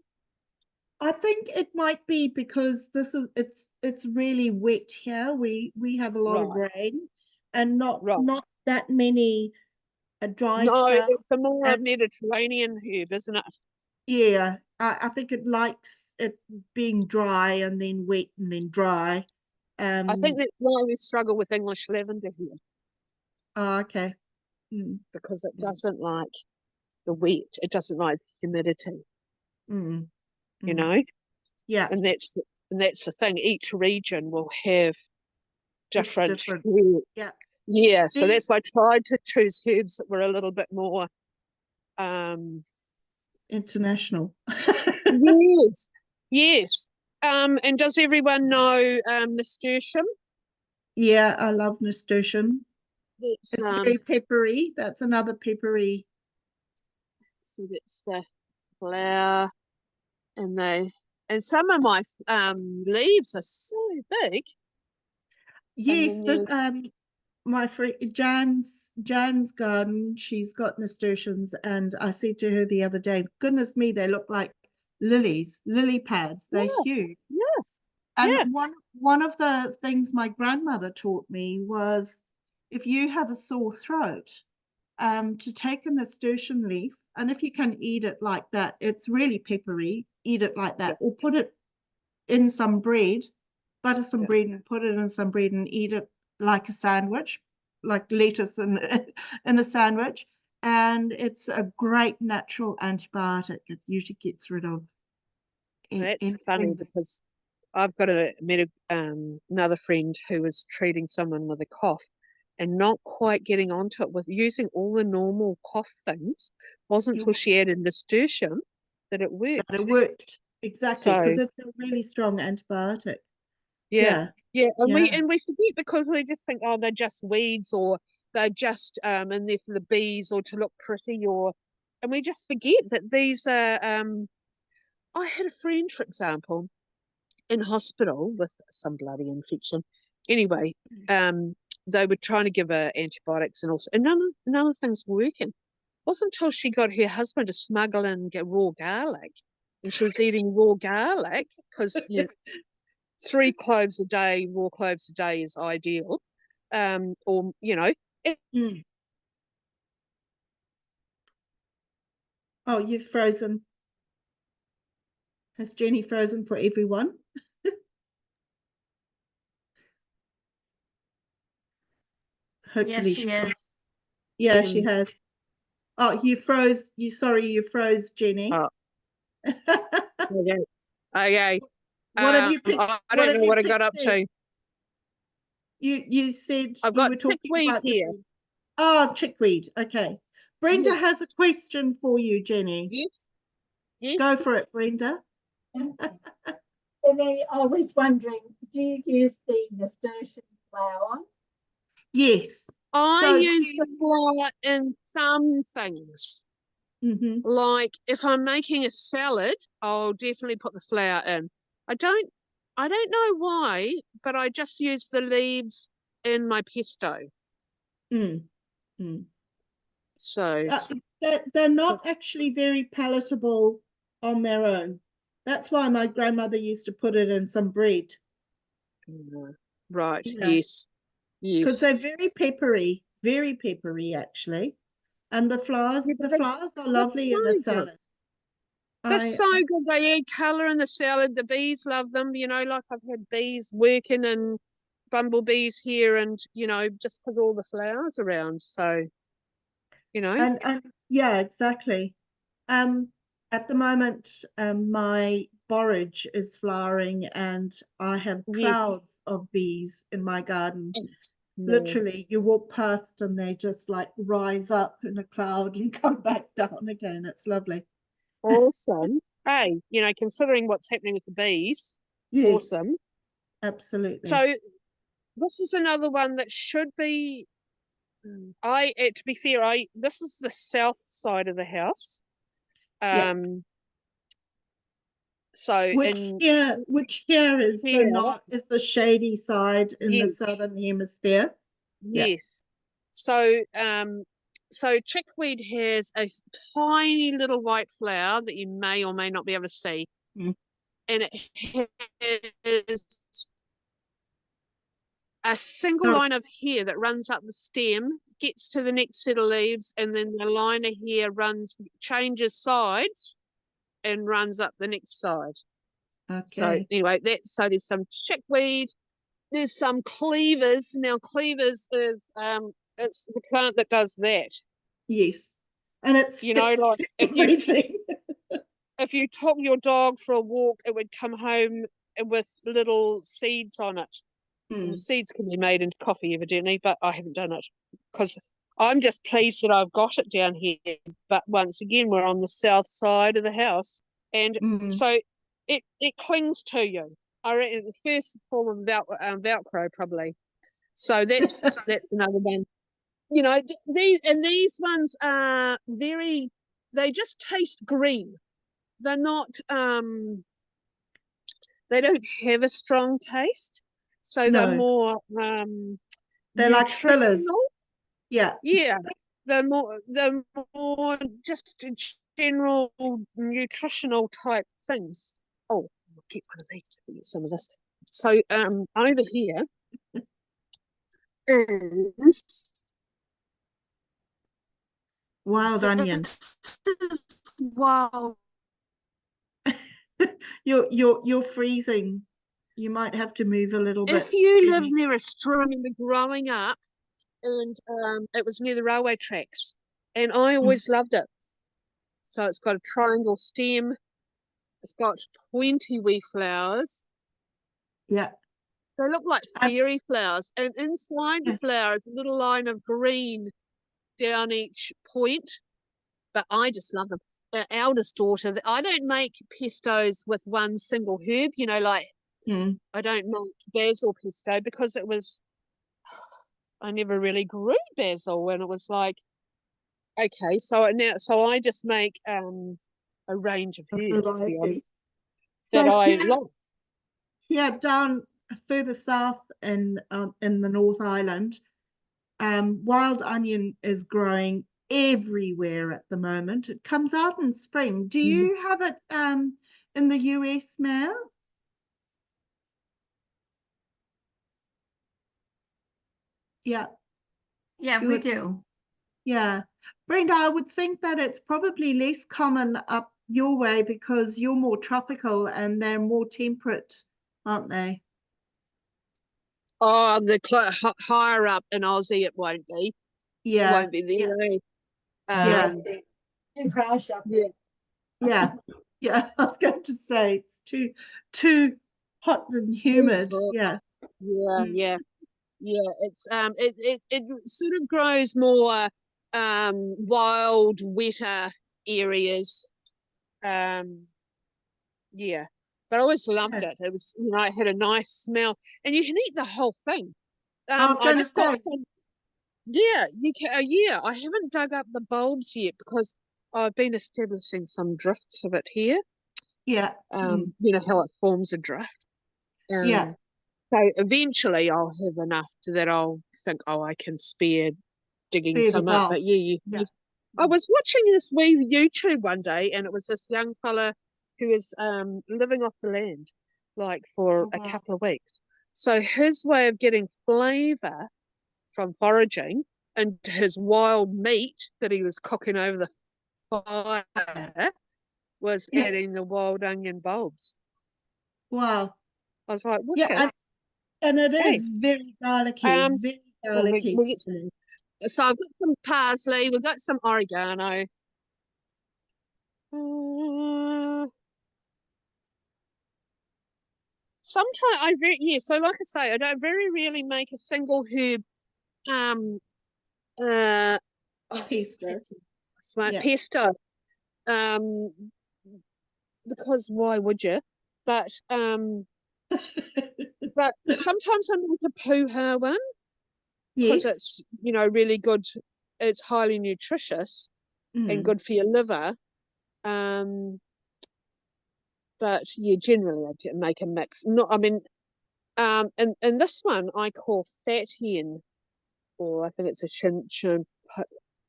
I think it might be because it's really wet here. We have a lot of rain and not that many dry No, spells. it's a more and- Mediterranean herb, isn't it? Yeah, I think it likes it being dry and then wet and then dry. I think that's why we struggle with English lavender here, Oh, okay. because it doesn't like the wet. It doesn't like the humidity. Yeah. And that's the thing. Each region will have different. Yeah. Yeah. So that's why I tried to choose herbs that were a little bit more international. Yes. And does everyone know nasturtium? Yeah, I love nasturtium. It's very peppery. That's another peppery. So that's the flower, and some of my leaves are so big. Yes, this my friend Jan's garden, she's got nasturtiums, and I said to her the other day, goodness me, they look like lily pads. They're huge. Yeah. And one of the things my grandmother taught me was, if you have a sore throat, to take a nasturtium leaf, and if you can eat it like that, it's really peppery, eat it like that, or put it in some bread, butter some bread and put it in some bread and eat it like a sandwich, like lettuce in a sandwich. and it's a great natural antibiotic. It usually gets rid of That's funny anything. because I've got another friend who was treating someone with a cough and not quite getting onto it with using all the normal cough things. Wasn't until she added nasturtium that it worked. That it worked. Exactly, So because it's a really strong antibiotic. yeah, and Yeah. we forget because we just think, oh, they're just weeds or they're just in there for the bees or to look pretty, and we just forget that these are. I had a friend, for example, in hospital with some bloody infection. Anyway, they were trying to give her antibiotics and also, and none of things were working. It wasn't until she got her husband to smuggle in raw garlic, and she was eating raw garlic because 3 cloves a day, raw cloves a day is ideal. Or Mm. Oh, you've frozen. Has Jenny frozen for everyone? Hopefully Yes, she is. Yeah, she has. Oh, you froze. You froze, Jenny. Oh, okay. What have you picked? I What don't have know you what I picked got up there? to. You said I've you got were talking chickweed about the here. food. Oh, chickweed. Okay. Brenda Yes. has a question for you, Jenny. Yes. Go Yes. for it, Brenda. Penny, I was wondering, do you use the nasturtium flour? Yes. I So use the flour in some things. Mhm. Like if I'm making a salad, I'll definitely put the flour in. I don't know why, but I just use the leaves in my pesto. Mm. Mm. So They're not actually very palatable on their own. That's why my grandmother used to put it in some bread. right, Yeah. yes. Because Yes. they're very peppery actually. And the flowers Yeah, are lovely in a so good. salad. They're so good. They add colour in the salad. The bees love them. Like I've had bees working and bumblebees here and, just because all the flowers around. So, And yeah, exactly. At the moment, my borage is flowering and I have yes. clouds of bees in my garden. Nice. Literally, you walk past and they just like rise up in a cloud and come back down again. It's lovely. Awesome. Hey, considering what's happening with the bees, Yes, awesome. absolutely. So this is another one that should be, to be fair, this is the south side of the house. Yeah. So Which here is here, the shady side in the yes, southern hemisphere. Yeah. yes. So so chickweed has a tiny little white flower that you may or may not be able to see. Mm. And it has a single Oh, line of hair that runs up the stem, gets to the next set of leaves, and then the line of hair changes sides and runs up the next side. So okay. anyway, so there's some chickweed, there's some cleavers. Now cleavers is it's a plant that does that. Yes. And it sticks Like to everything. if you took your dog for a walk, it would come home with little seeds on it. And the seeds can be made into coffee, evidently, but I haven't done it because I'm just pleased that I've got it down here. But once again, we're on the south side of the house, and so it clings to you. I reckon the first form of Velcro, probably. So that's another one. These ones are very. They just taste green. They're not. They don't have a strong taste, so they're No, more they're like fillers. nutritional. Yeah. Yeah, they're more just general nutritional type things. Oh, I'll get one of these to get some of this. So over here is Wild onion. wow. You're freezing. You might have to move a little bit. If you live Jenny. near a stream, growing up, and it was near the railway tracks, and I always loved it. So it's got a triangle stem. It's got 20 wee flowers. Yeah. They look like fairy flowers, and inside the flower is a little line of green down each point. But I just love them. Our eldest daughter, I don't make pestos with one single herb, you know, like I don't make basil pesto because I never really grew basil, and it was like, okay, so I just make a range of herbs, to be honest, that I love. Yeah, down further south in the North Island, wild onion is growing everywhere at the moment. It comes out in spring. Do you have it in the US, Mel? Yeah. Yeah, we do. Yeah. Brenda, I would think that it's probably less common up your way because you're more tropical and they're more temperate, aren't they? Oh, higher up in Aussie, it won't be. Yeah. It won't be there. Yeah. Too harsh up Yeah. Yeah. Yeah. I was going to say it's too hot and humid. Hot. Yeah. Yeah. It's it sort of grows more wild, wetter areas. Yeah. But I always loved it. It was, you know, it had a nice smell, and you can eat the whole thing. I was going to say. Yeah, you can. Yeah, I haven't dug up the bulbs yet because I've been establishing some drifts of it here. Yeah. You know how it forms a drift. Yeah. So eventually I'll have enough that I'll think, oh, I can spare digging Spare the some up. bulb. But I was watching this wee YouTube one day, and it was this young fella who was living off the land, like for a couple of weeks. So his way of getting flavour from foraging into his wild meat that he was cooking over the fire was adding the wild onion bulbs. Wow. I was like, what? Yeah, and it is very garlicky, very garlicky. We'll get some. So I've got some parsley, we've got some oregano. Sometimes so like I say, I don't very rarely make a single herb Pesto. Pesto. Because why would you? But but sometimes I make a puha one because it's, you know, really good. It's highly nutritious and good for your liver. But yeah, generally I make a mix. And this one I call fat hen, or I think it's a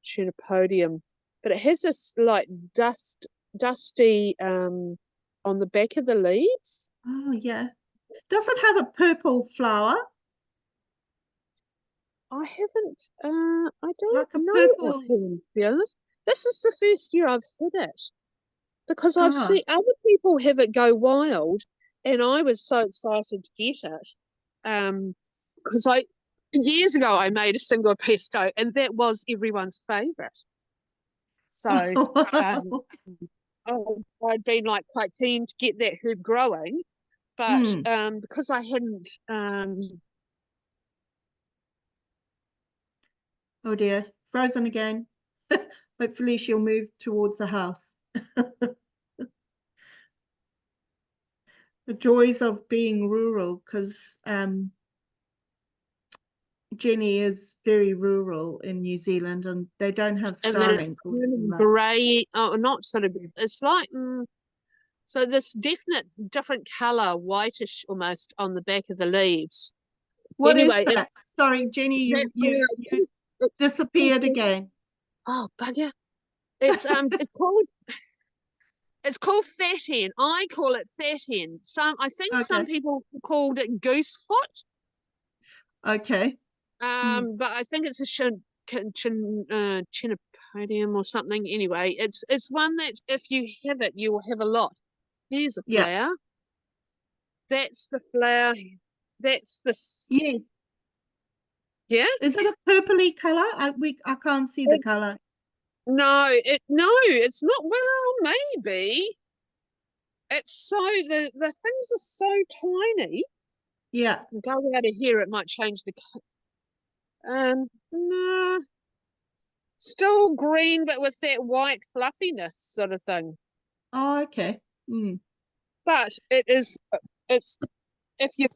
chinopodium, but it has this like dusty on the back of the leaves. Oh yeah. Does it have a purple flower? I haven't. I don't like a know. purple. To be honest, this is the first year I've had it because I've Uh-huh. seen other people have it go wild, and I was so excited to get it. Because years ago I made a single pesto, and that was everyone's favourite. So I'd been like quite keen to get that herb growing, but because I hadn't. Oh dear, frozen again. Hopefully she'll move towards the house. The joys of being rural, because Jenny is very rural in New Zealand, and they don't have Starlink. Grey, not sort of. It's like so this definite different colour, whitish almost on the back of the leaves. What is that? Sorry, Jenny, you disappeared again. Oh bugger! It's it's called fat hen. I call it fat hen. I think some people called it goose foot. Okay. But I think it's a chinopodium or something. Anyway, it's one that if you have it, you will have a lot. There's a flower. That's the flower. That's the Yeah. Is it a purpley color? I can't see the color. No, it's not. Well, maybe. It's so the things are so tiny. Yeah. Go out of here, it might change the. No, still green, but with that white fluffiness sort of thing. Oh, okay. Mm. But it's if you've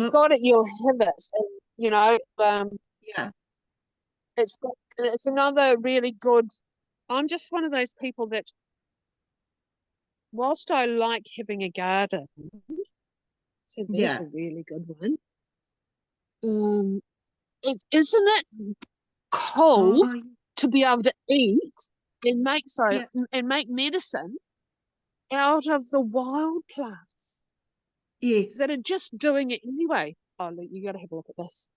Oh, got it, you'll have it. And, you know, yeah. it's another really good. I'm just one of those people that, whilst I like having a garden, so there's Yeah. a really good one. Isn't it cool Oh, to be able to eat and yeah. make medicine out of the wild plants Yes. that are just doing it anyway? Oh, look, you got to have a look at this.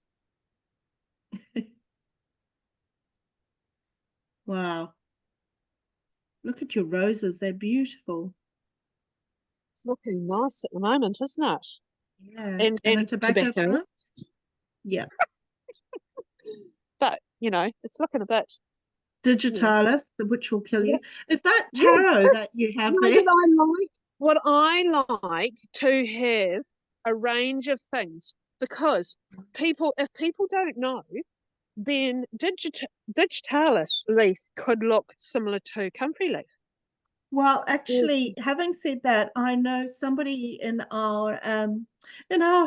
Wow. Look at your roses. They're beautiful. It's looking nice at the moment, isn't it? Yeah. And a tobacco tobacco, plant? Yeah. but it's looking a bit. Digitalis, which will kill Yeah. you. Is that Yeah. taro that you have No, there? what I like to have a range of things, because if people don't know, then digitalis leaf could look similar to comfrey leaf. Well, actually, having said that, I know somebody in our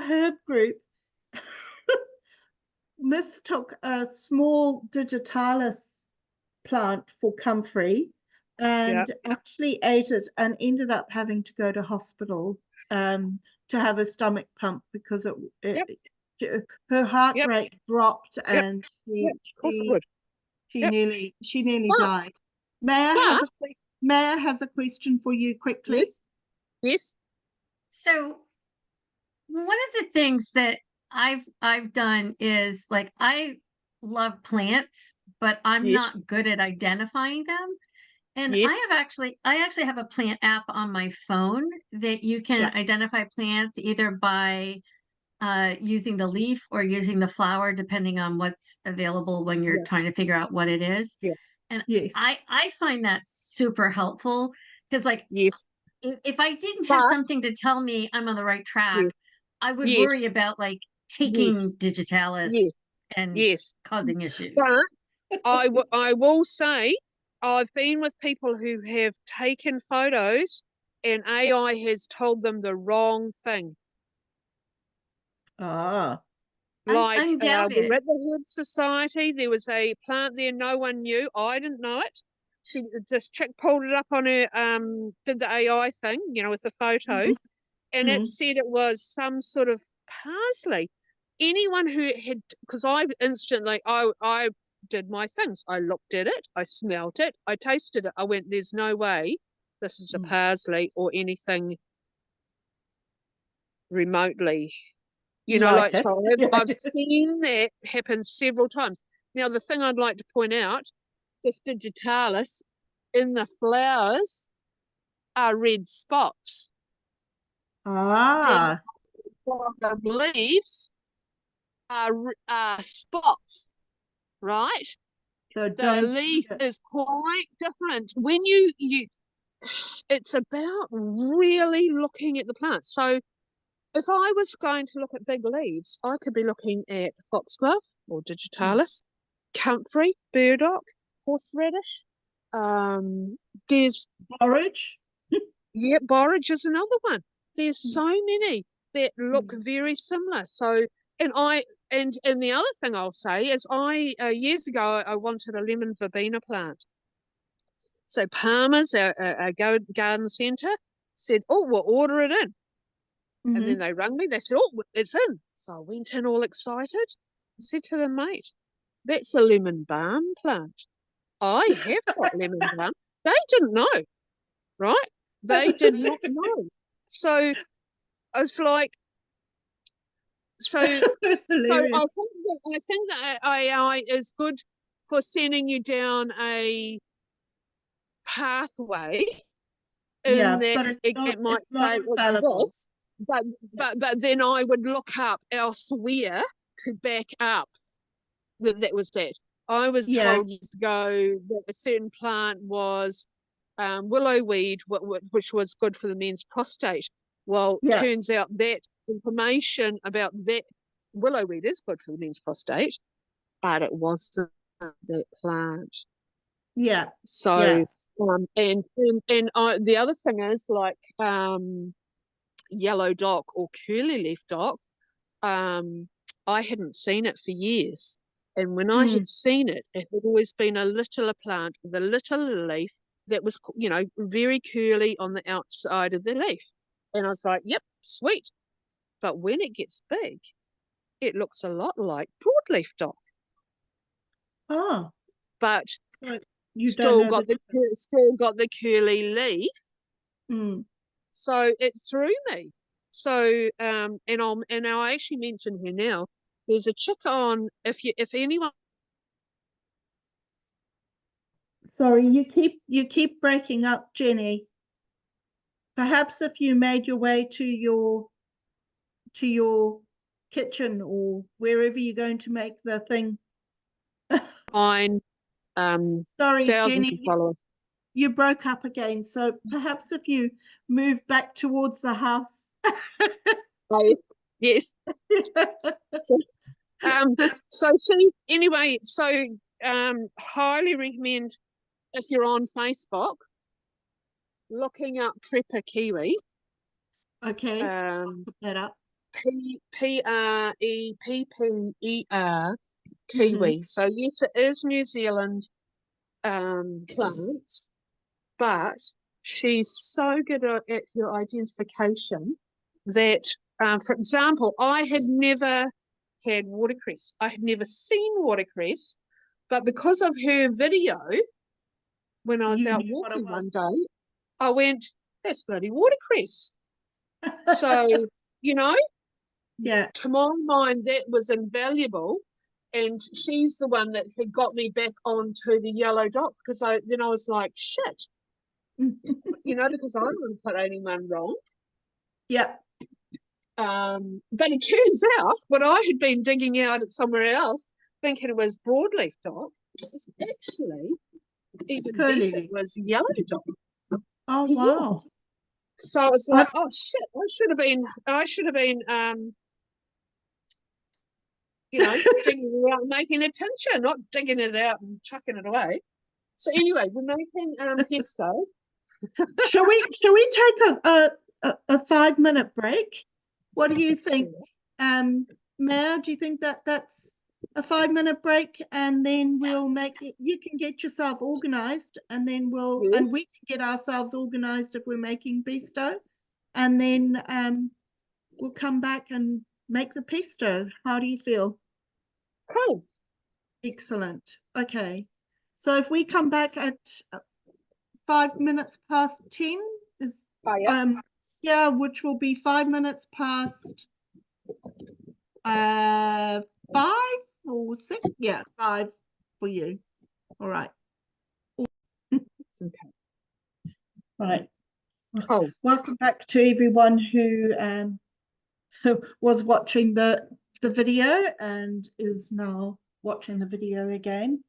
herb group mistook a small digitalis plant for comfrey Yeah. and actually ate it and ended up having to go to hospital to have a stomach pump because her heart Yep. rate dropped Yep. and Yep. Of course it would. she Yep. nearly But- died. Maya has a question for you quickly. Yes. So one of the things that I've done is like I love plants, but I'm Yes. not good at identifying them. And Yes. I actually have a plant app on my phone that you can Yeah. identify plants either by using the leaf or using the flower, depending on what's available when you're Yeah. trying to figure out what it is. Yeah. And Yes. I find that super helpful because like Yes. if I didn't have But- something to tell me I'm on the right track, Yes. I would Yes. worry about like taking Yes. digitalis Yes. and Yes. causing issues. But I will say, I've been with people who have taken photos and AI has told them the wrong thing. Ah. Like, we Undoubted. were at the Herb Society, there was a plant there no one knew. I didn't know it. This chick pulled it up on her, did the AI thing, with the photo, Mhm. and it said it was some sort of parsley. Anyone who had, because I instantly, I did my things. I looked at it, I smelt it, I tasted it. I went, there's no way this is a parsley or anything remotely, Like it. so Yeah. I've seen that happen several times. Now, the thing I'd like to point out, this digitalis in the flowers are red spots. Ah. The leaves are spots, right? So The don't leaf eat it. is quite different. When you it's about really looking at the plant. So if I was going to look at big leaves, I could be looking at foxglove or digitalis, comfrey, burdock, horseradish. There's Borage. borage is another one. There's so many that look very similar. So, and the other thing I'll say is years ago I wanted a lemon verbena plant. So Palmer's, our garden centre, said, "Oh, we'll order it in." And then they rang me, they said, "Oh, it's in." So I went in all excited. I said to them, "Mate, that's a lemon balm plant. I have got lemon balm." They didn't know, right? They did not know. So I was like, That's hilarious. I think that AI is good for sending you down a pathway Yeah, in that but it might it's not say it's infallible. this, but then I would look up elsewhere to back up that was that. I was Yeah. told years ago that a certain plant was willow weed, which was good for the men's prostate. Well, Yeah. turns out that information about that willow weed is good for the men's prostate, but it wasn't that plant. Yeah. So, Yeah. the other thing is like yellow dock or curly leaf dock. I hadn't seen it for years. And when I had seen it, it had always been a littler plant with a little leaf that was, very curly on the outside of the leaf. And I was like, yep, sweet. But when it gets big, it looks a lot like broadleaf dock, Oh, but so you don't know the difference. still got the curly leaf. Mm. So it threw me. So and I actually mentioned her now. There's a chick on, if anyone. Sorry, you keep breaking up, Jenny. Perhaps if you made your way to your kitchen or wherever you're going to make the thing. Sorry, thousands Jenny, of followers. you broke up again. So perhaps if you move back towards the house. Oh, yes. So, highly recommend if you're on Facebook, looking up Prepper Kiwi. Okay, put that up. Prepper Kiwi. So yes, it is New Zealand plants, but she's so good at her identification that, for example, I had never had watercress. I had never seen watercress, but because of her video, when I was You out knew what it walking was. one day, I went, that's bloody watercress. So, Yeah. to my mind, that was invaluable. And she's the one that had got me back onto the yellow dock, because I was like, shit, because I didn't put anyone wrong. Yeah. But it turns out what I had been digging out at somewhere else, thinking it was broadleaf dock, was actually even Curly better. leaf. It was yellow dock. Oh Yeah. wow. So it's like, oh shit, I should have been digging it out and making a tincture, not digging it out and chucking it away. So anyway, we're making pesto. Shall we take a 5-minute break? What do you think? Mao, do you think that's a 5-minute break, and then we'll make it, you can get yourself organized, and then and we can get ourselves organized if we're making pesto, and then we'll come back and make the pesto. How do you feel? Cool. Excellent. Okay. So if we come back at 5 minutes past 10 is which will be 5 minutes past 5 or 6. Yeah, 5 for you. All right. Okay. All right. Cool. Welcome back to everyone who was watching the video and is now watching the video again.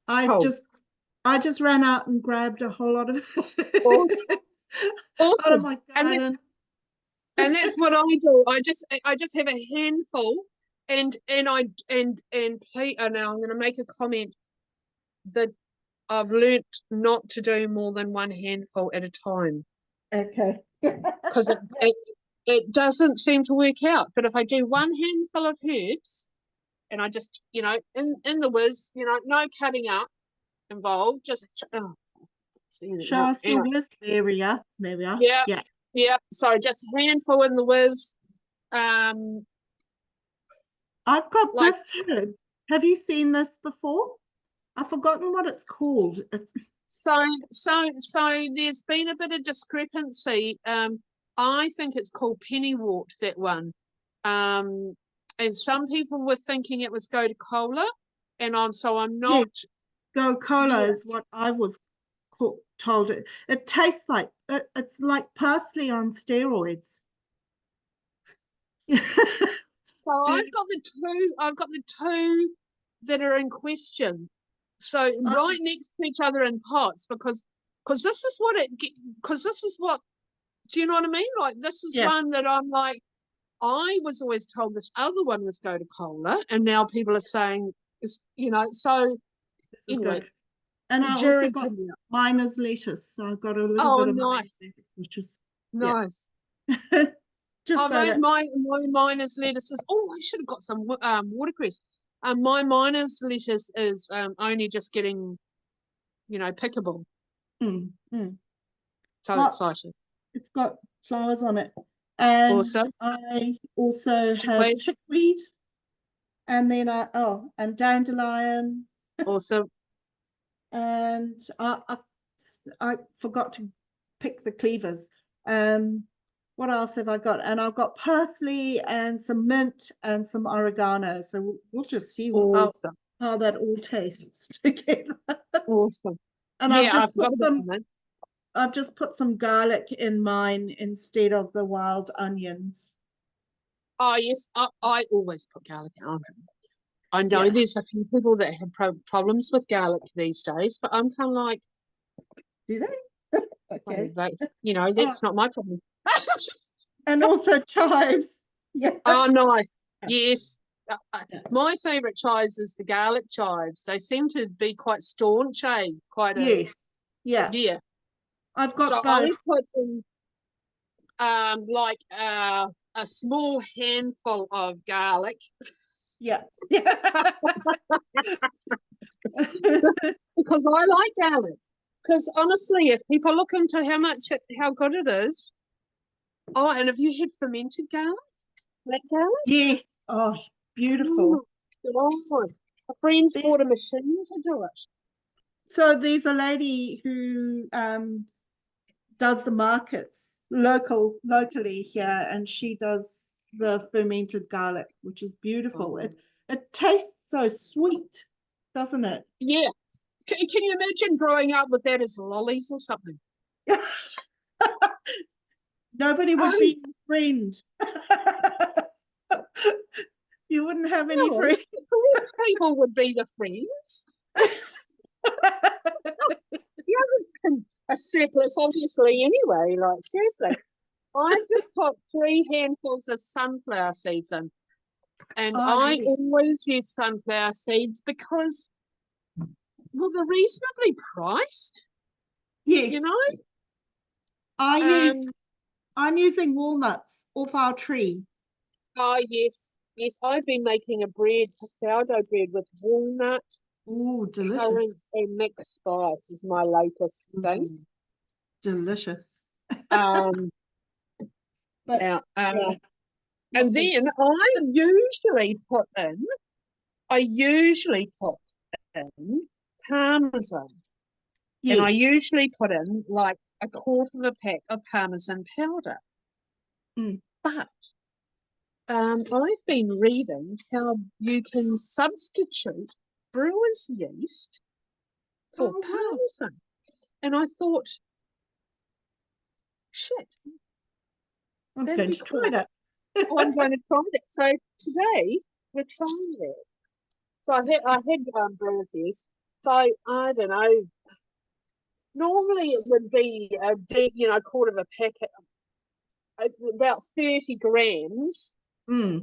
I just ran out and grabbed a whole lot of Awesome. out of my garden. And that's what I do. I just have a handful, and I'm going to make a comment that I've learnt not to do more than one handful at a time. Okay. Because it doesn't seem to work out. But if I do one handful of herbs, and I just, in the whiz, no cutting up involved, just show us your whiz. There we are. There we are. Yeah. So just a handful in the whiz. I've got this herb. Have you seen this before? I've forgotten what it's called. So there's been a bit of discrepancy. I think it's called pennywort, that one. And some people were thinking it was gotu-kola, and I'm not. Yeah, gotu-kola is what I was told. It tastes like it's like parsley on steroids. So I've got the two that are in question. So right next to each other in pots, because this is what do you know what I mean? Like, this is one that I'm like, I was always told this other one was go to cola, and now people are saying, so This is anyway. good. And the I also jury got can- miner's lettuce, so I've got a little bit of miner's nice. lettuce, which is Nice. just I've so had that my miner's lettuces. Oh, I should have got some watercress. My miner's lettuce is only just getting, pickable. Mm, mm. So Well, excited. it's got flowers on it. And Awesome. I also have Chickweed. chickweed, and then and dandelion, Awesome. and I forgot to pick the cleavers. What else have I got? And I've got parsley and some mint and some oregano. So we'll just see Awesome. how that all tastes together. Awesome. And Yeah, I forgot about that. I've just put some garlic in mine instead of the wild onions. Oh, yes, I always put garlic on. I know there's a few people that have problems with garlic these days, but I'm kind of like, do they? Okay. That's not my problem. And also chives. Yeah. Oh, nice. Yes. My favourite chives is the garlic chives. They seem to be quite staunch, Yeah. I've got so both. I put in like a small handful of garlic. Yeah. Because I like garlic. Because honestly, if people look into how good it is. Oh, and have you had fermented garlic? Black garlic? Yeah. Oh, beautiful. Oh, God. A friend's bought a machine to do it. So there's a lady who does the markets locally here, and she does the fermented garlic, which is beautiful. It tastes so sweet, doesn't it? Yeah. Can you imagine growing up with that as lollies or something? Nobody would be your friend. You wouldn't have any friends. People would be the friends. The others can a surplus, obviously, anyway. Like, seriously. I just put 3 handfuls of sunflower seeds in. And I always use sunflower seeds because, well, they're reasonably priced. Yes. I'm using walnuts off our tree. Oh, yes. Yes, I've been making a sourdough bread with walnut, delicious. currants, and mixed spice is my latest thing. Delicious. And then I usually put in Parmesan. Yes. And I usually put in like a quarter of a pack of Parmesan powder. But I've been reading how you can substitute brewer's yeast for Parmesan. And I thought, shit. I'm going to try that. I'm going to try that. So today we're trying that. So I had brewer's yeast. So I don't know. Normally it would be a quarter of a packet, about 30 grams. My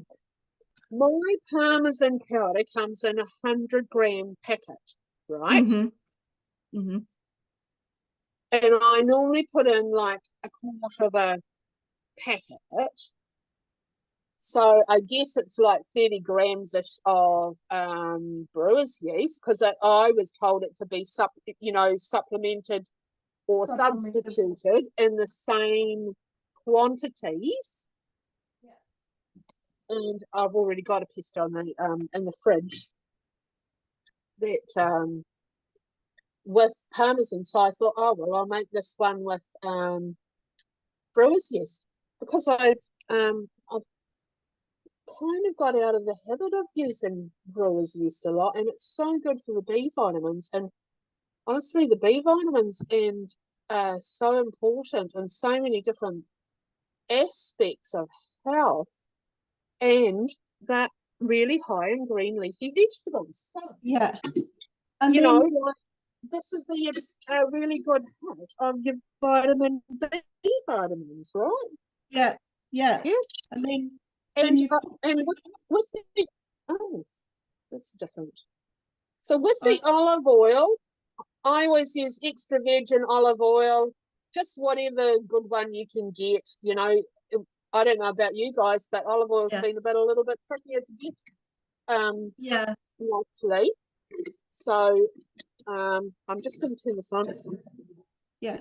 Parmesan powder comes in 100-gram packet, right? And I normally put in like a quarter of a packet. So I guess it's like 30 grams of brewer's yeast, because I was told it to be supplemented or substituted in the same quantities. And I've already got a pesto in the fridge that with Parmesan. So I thought, oh well, I'll make this one with brewer's yeast, because I've kind of got out of the habit of using brewer's yeast a lot, and it's so good for the B vitamins. And honestly, the B vitamins are so important in so many different aspects of health, and that really high in green leafy vegetables. Yeah. And You then, know, like, this would be a really good hit of your vitamin B vitamins, right? yeah, yeah. Yeah. And then And you, and with the oh, that's different. So with oh, the olive oil, I always use extra virgin olive oil, just whatever good one you can get. You know, I don't know about you guys, but olive oil's yeah, been a little bit trickier to get, yeah, actually. So, I'm just going to turn this on. yeah.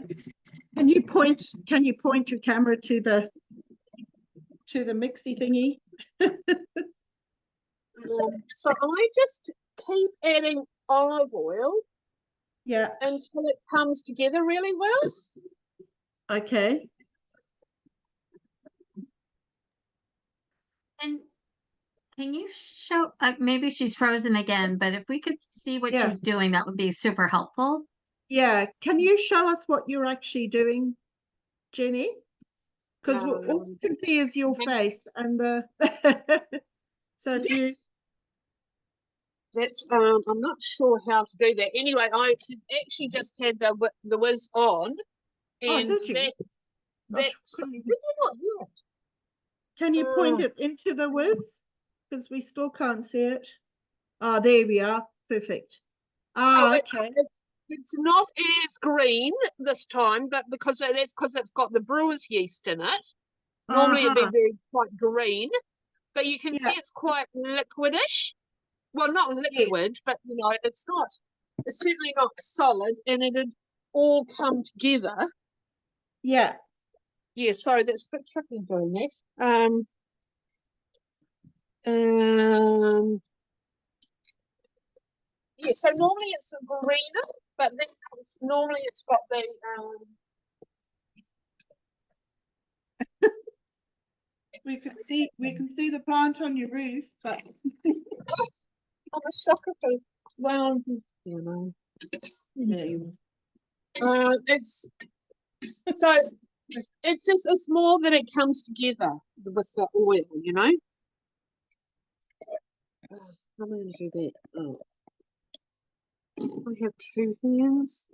Can you point your camera to the mixy thingy? So I just keep adding olive oil Yeah, until it comes together really well. okay. And can you show, maybe she's frozen again, but if we could see what Yeah. she's doing, that would be super helpful. Yeah, can you show us what you're actually doing, Jenny? Because all we can see is your face and the so if you That's I'm not sure how to do that. Anyway, I actually just had the whiz on, and did you? that's did you not hear it? Can you point it into the whiz? Because we still can't see it. Ah, there we are. Perfect. So Okay. it's not as green this time, but because it's got the brewer's yeast in it. Normally it'd be quite green, but you can see Yeah. it's quite liquidish. Well, not liquid, but you know, it's certainly not solid, and it'd all come together. Yeah. Yeah, sorry, that's a bit tricky doing that. Yeah, so normally it's greener, but then normally it's got the We can see the plant on your roof, but I'm a sucker for round, you know. It's so it's more that it comes together with the oil, you know. I'm going to do that. Oh. I have two hands.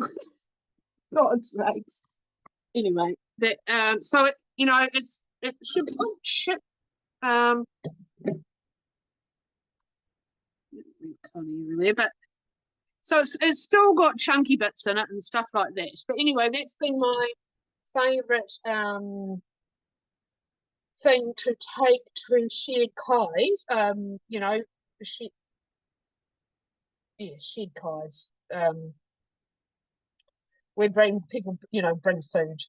God's sakes. Anyway, that so it it should everywhere, but so it's still got chunky bits in it and stuff like that. But anyway, that's been my favourite thing to take to shared kais. You know, shed kais. We bring people, bring food.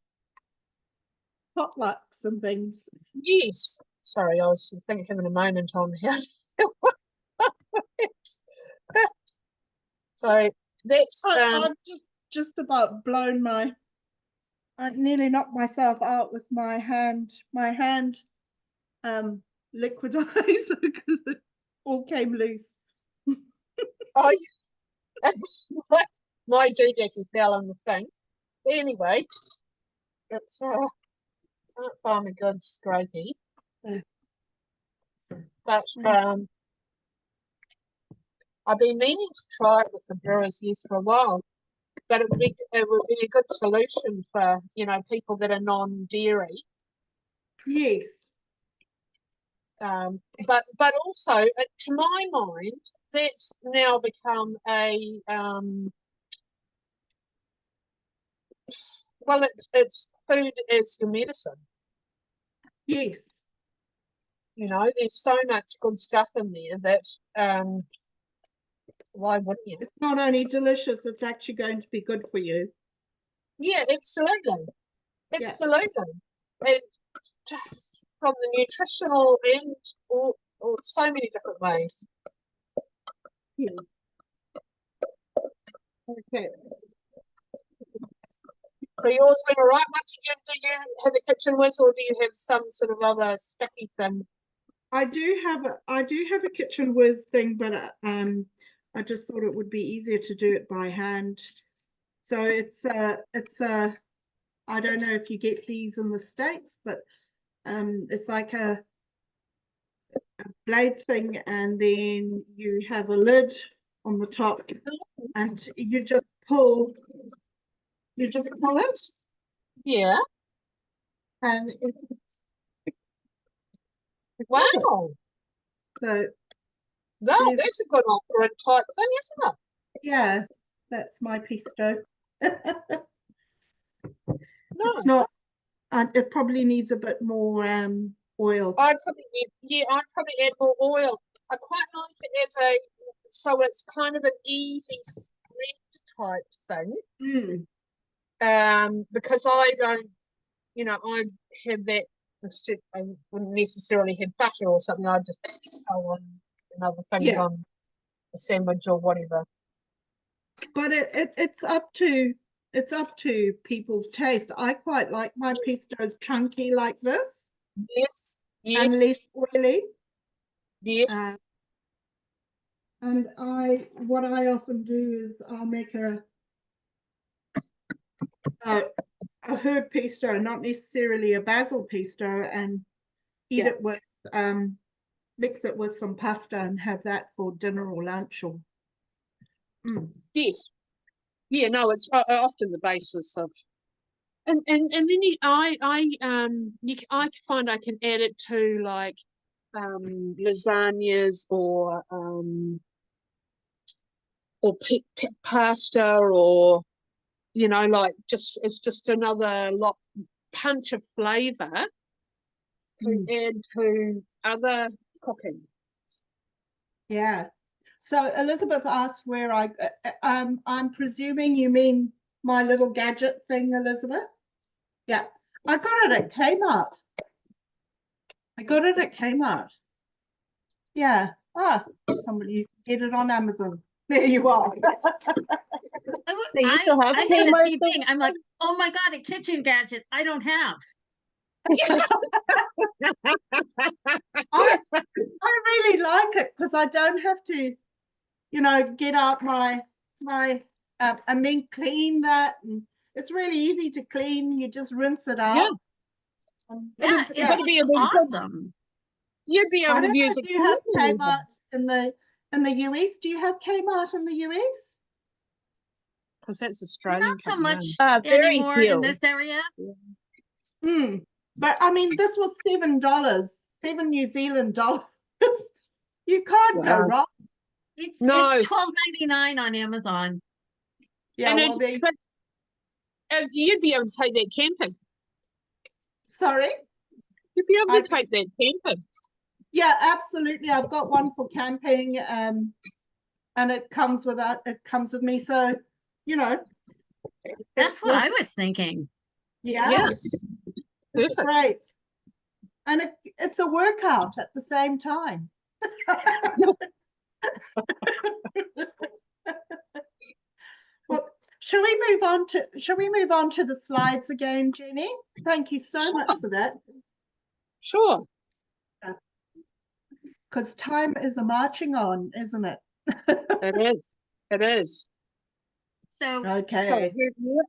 potlucks and things. Yes. Sorry, I was having a moment on how. So that's I've just about blown I nearly knocked myself out with my hand liquidizer because it all came loose. oh, my doodacky fell on the thing. Anyway, it's can't find a good scrapey. But I've been meaning to try it with the brewer's yeast for a while. But it would be a good solution for people that are non-dairy. Yes. But also, to my mind, that's now become a well, it's food as your medicine. Yes. There's so much good stuff in there that why wouldn't you? It's not only delicious, it's actually going to be good for you. Yeah, absolutely. Absolutely. And just from the nutritional end, or so many different ways. Yeah. Okay. So yours went all right. Do you have a kitchen whiz, or do you have some sort of other sticky thing? I do have a kitchen whiz thing, but I just thought it would be easier to do it by hand. So it's I don't know if you get these in the States, but it's like blade thing, and then you have a lid on the top, and you just pull it, Yeah. and Wow. so No, There's- that's a good offering type thing, isn't it? yeah, that's my pesto. Nice. It's not, and it probably needs a bit more oil. I'd probably add more oil. I quite like it as a, so it's kind of an easy spread type thing. Because I don't, I have that instead. I wouldn't necessarily have butter or something. I just throw on other things Yeah. on a sandwich or whatever. But it's up to people's taste. I quite like my pestos chunky like this Yes, and less yes, oily. yes. And what I often do is I'll make a herb pesto, not necessarily a basil pesto, and eat Yeah. it with mix it with some pasta and have that for dinner or lunch or. Yes. Yeah, no, it's often the basis of, and then I find I can add it to like lasagnas or pasta, or like it's just another punch of flavor to add to other cooking. Yeah. So Elizabeth asked where I'm presuming you mean my little gadget thing, Elizabeth? Yeah. I got it at Kmart. Yeah. Somebody you can get it on Amazon. There you are. I, you still have I had the same thing. I'm like, oh my God, a kitchen gadget I don't have. I really like it because I don't have to, get out my and then clean that, and it's really easy to clean. You just rinse it out. Yeah, it looks awesome. You'd be able to use it. Do you have Kmart in the US? Do you have Kmart in the US? Because that's Australian. Not so much Very anymore in few. this area. But I mean, this was $7, 7 New Zealand dollars. You can't go wrong. It's No. it's $12.99 on Amazon. Yeah, And well, you'd be able to take that camping. sorry? You'd be able to take that camping. Yeah, absolutely. I've got one for camping, and it comes with me. So, That's what I was thinking. Yeah. It's Perfect. great. And it's a workout at the same time. Well, shall we move on to the slides again, Jenny? Thank you so much for that. Sure. Because time is a marching on, isn't it? It is. So Okay. So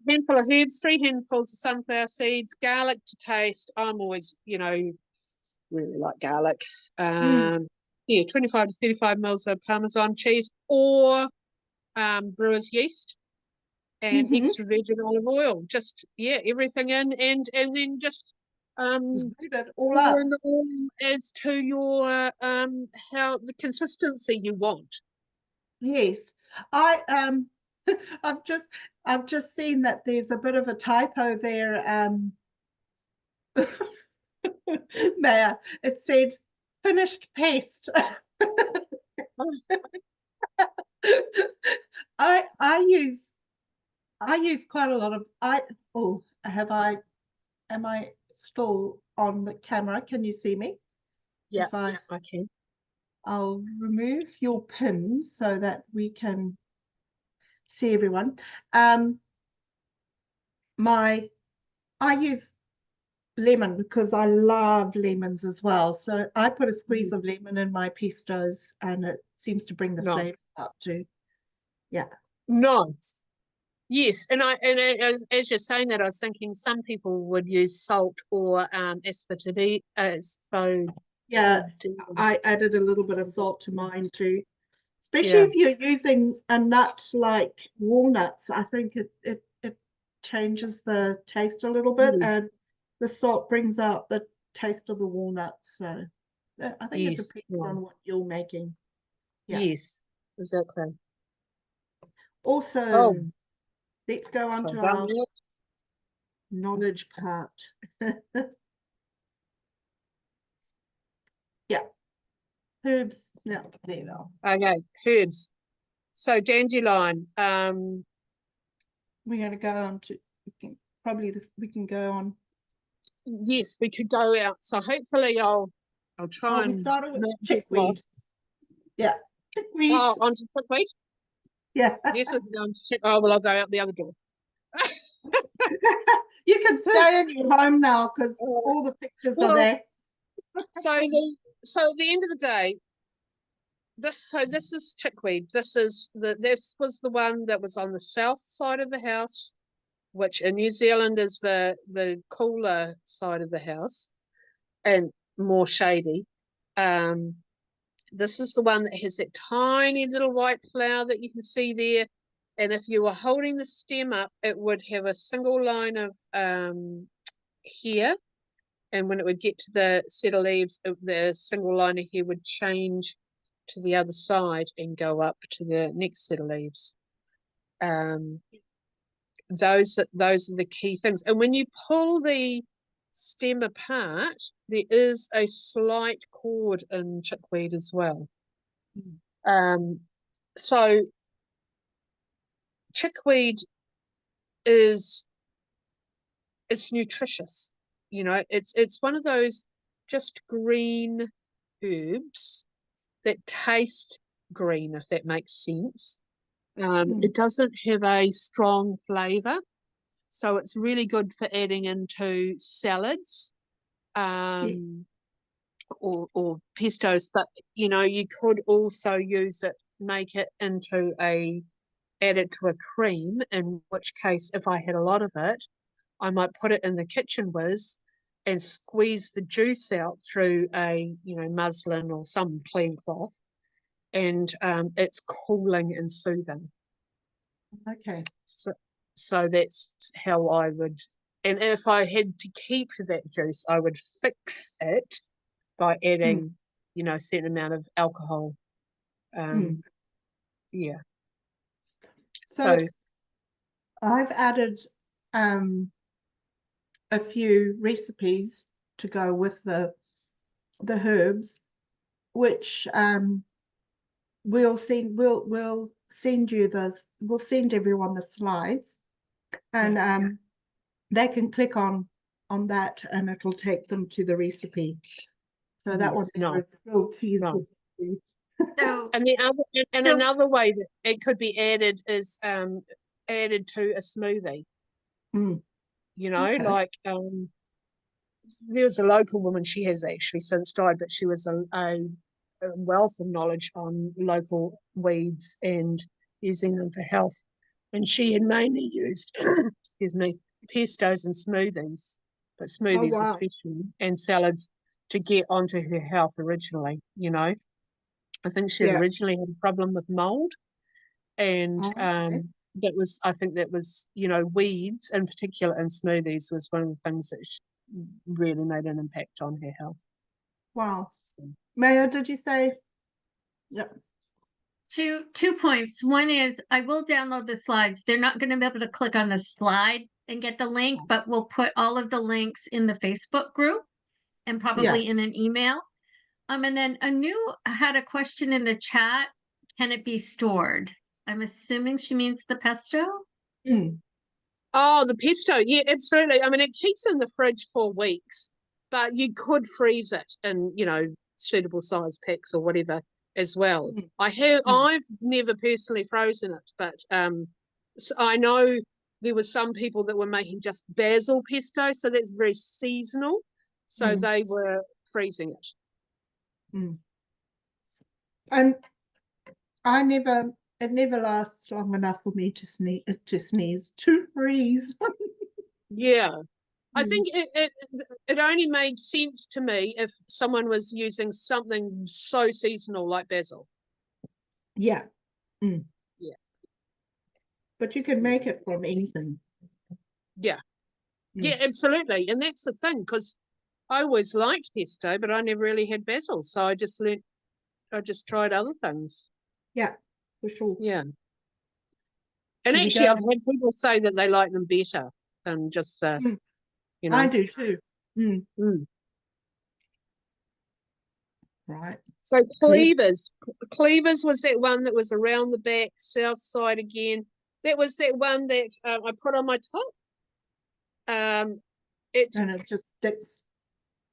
handful of herbs, 3 handfuls of sunflower seeds, garlic to taste. I'm always, really like garlic. 25 to 35 mils of Parmesan cheese or brewer's yeast, and extra virgin olive oil. Just everything in, and then just Load it all up. as to your how the consistency you want. Yes. I've just seen that there's a bit of a typo there. Maya, it said finished paste. I use quite a lot of am I still on the camera? Can you see me? Yeah, I can. I'll remove your pin so that we can see everyone. I use lemon because I love lemons as well. So I put a squeeze of lemon in my pestos, and it seems to bring the flavor up too. Yeah. Nice. Yes, and as you're saying that, I was thinking some people would use salt or asphodel, Yeah, Dandelion. I added a little bit of salt to mine too. Especially Yeah. if you're using a nut like walnuts, I think it changes the taste a little bit, Yes. and the salt brings out the taste of the walnuts. So I think it Yes, depends on yes. what you're making. Yeah. Yes, exactly. Also, Oh, let's go on so to done our that. knowledge part. Yeah, herbs. No, there you are. Okay, herbs. So dandelion. We're going to go on to, we can go on. Yes, we could go out. So hopefully I'll try We and started with not get chickweed. lost. Yeah, chickweed. Oh, onto chickweed. Yeah. Yes, we can go on to chick. Oh, well, I'll go out the other door. You can stay in your home now because all the pictures are Well, there. so at the end of the day, this is chickweed. This was the one that was on the south side of the house, which in New Zealand is the cooler side of the house and more shady. This is the one that has that tiny little white flower that you can see there. And if you were holding the stem up, it would have a single line of hair. And when it would get to the set of leaves, the single line of hair would change to the other side and go up to the next set of leaves. Those are the key things. And when you pull the stem apart, there is a slight cord in chickweed as well. So chickweed is nutritious. You know, it's one of those just green herbs that taste green, if that makes sense. It doesn't have a strong flavor, so it's really good for adding into salads, or pestos. But you know, you could also use it, make it into add it to a cream, in which case, if I had a lot of it, I might put it in the kitchen whiz and squeeze the juice out through a muslin or some clean cloth, and it's cooling and soothing. Okay. So that's how I would. And if I had to keep that juice, I would fix it by adding, a certain amount of alcohol. Yeah. So I've added a few recipes to go with the herbs, which we'll send everyone the slides, and they can click on that and it'll take them to the recipe. So that would be real feasible. So And another way that it could be added is added to a smoothie. You know, Okay. like there was a local woman, she has actually since died, but she was a wealth of knowledge on local weeds and using them for health. And she had mainly used, excuse me, pestos and smoothies, but smoothies especially, and salads to get onto her health originally, you know. I think she had originally had a problem with mold, and I think that was, weeds in particular in smoothies was one of the things that really made an impact on her health. Wow. So. Maya, did you say? Yep. Two points. One is I will download the slides. They're not going to be able to click on the slide and get the link, but we'll put all of the links in the Facebook group and probably in an email. And then Anu had a question in the chat. Can it be stored? I'm assuming she means the pesto. Oh, the pesto. Yeah, absolutely. I mean, it keeps in the fridge for weeks, but you could freeze it in, suitable size packs or whatever as well. I've never personally frozen it, but so I know there were some people that were making just basil pesto, so that's very seasonal. So they were freezing it. And it never lasts long enough for me to freeze. Yeah. I think it only made sense to me if someone was using something so seasonal like basil. Yeah. Yeah. But you can make it from anything. Yeah. Yeah, absolutely. And that's the thing, because I always liked pesto, but I never really had basil. So I just tried other things. Yeah, for sure. Yeah. And Should we actually, go? I've had people say that they like them better than just, you know. I do too. Mm. Right. So cleavers was that one that was around the back, south side again. That was that one that I put on my top. And it just sticks.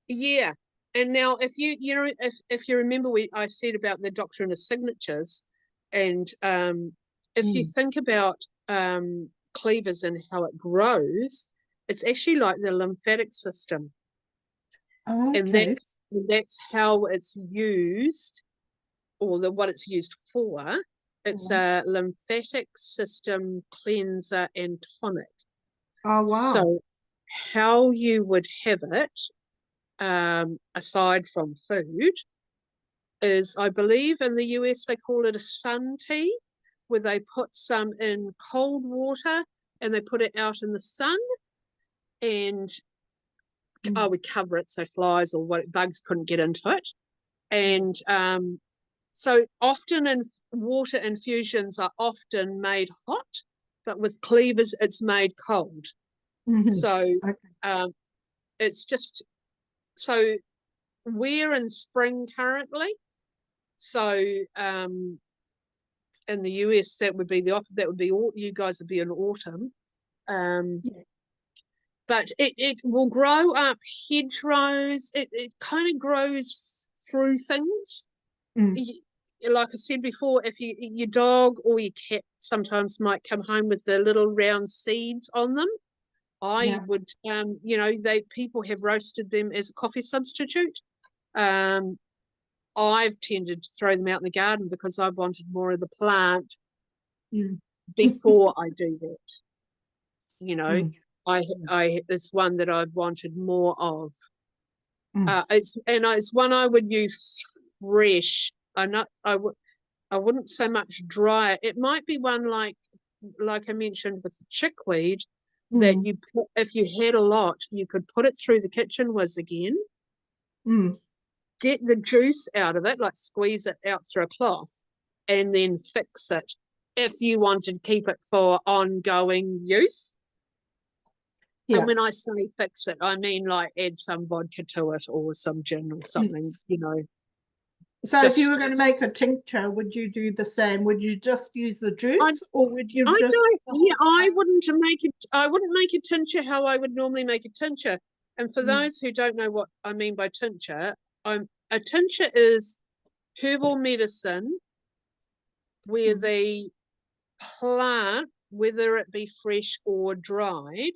Yeah. And now if if you remember I said about the doctrine of signatures, and if you think about cleavers and how it grows, it's actually like the lymphatic system. Oh, And okay. that's how it's used, or what it's used for. It's a lymphatic system cleanser and tonic. Oh, wow. So how you would have it, aside from food, is, I believe in the US they call it a sun tea, where they put some in cold water and they put it out in the sun, and we cover it so flies or bugs couldn't get into it. And so often in water infusions are often made hot, but with cleavers it's made cold. So it's just, so we're in spring currently. So in the US that would be the opposite. That would be you guys would be in autumn. But it will grow up hedgerows. It kind of grows through things. Like I said before, if your dog or your cat sometimes might come home with the little round seeds on them, I would, people have roasted them as a coffee substitute. I've tended to throw them out in the garden because I wanted more of the plant before I do that. You know, it's one that I've wanted more of. It's one I would use fresh. I wouldn't so much dry it. It might be one like I mentioned with the chickweed, that you put, if you had a lot, you could put it through the kitchen whiz again, get the juice out of it, like squeeze it out through a cloth, and then fix it if you wanted to keep it for ongoing use. And when I say fix it, I mean like add some vodka to it or some gin or something, So if you were going to make a tincture, would you do the same? Would you just use the juice, or would you just? I wouldn't make a tincture how I would normally make a tincture. And for those who don't know what I mean by tincture, a tincture is herbal medicine where the plant, whether it be fresh or dried,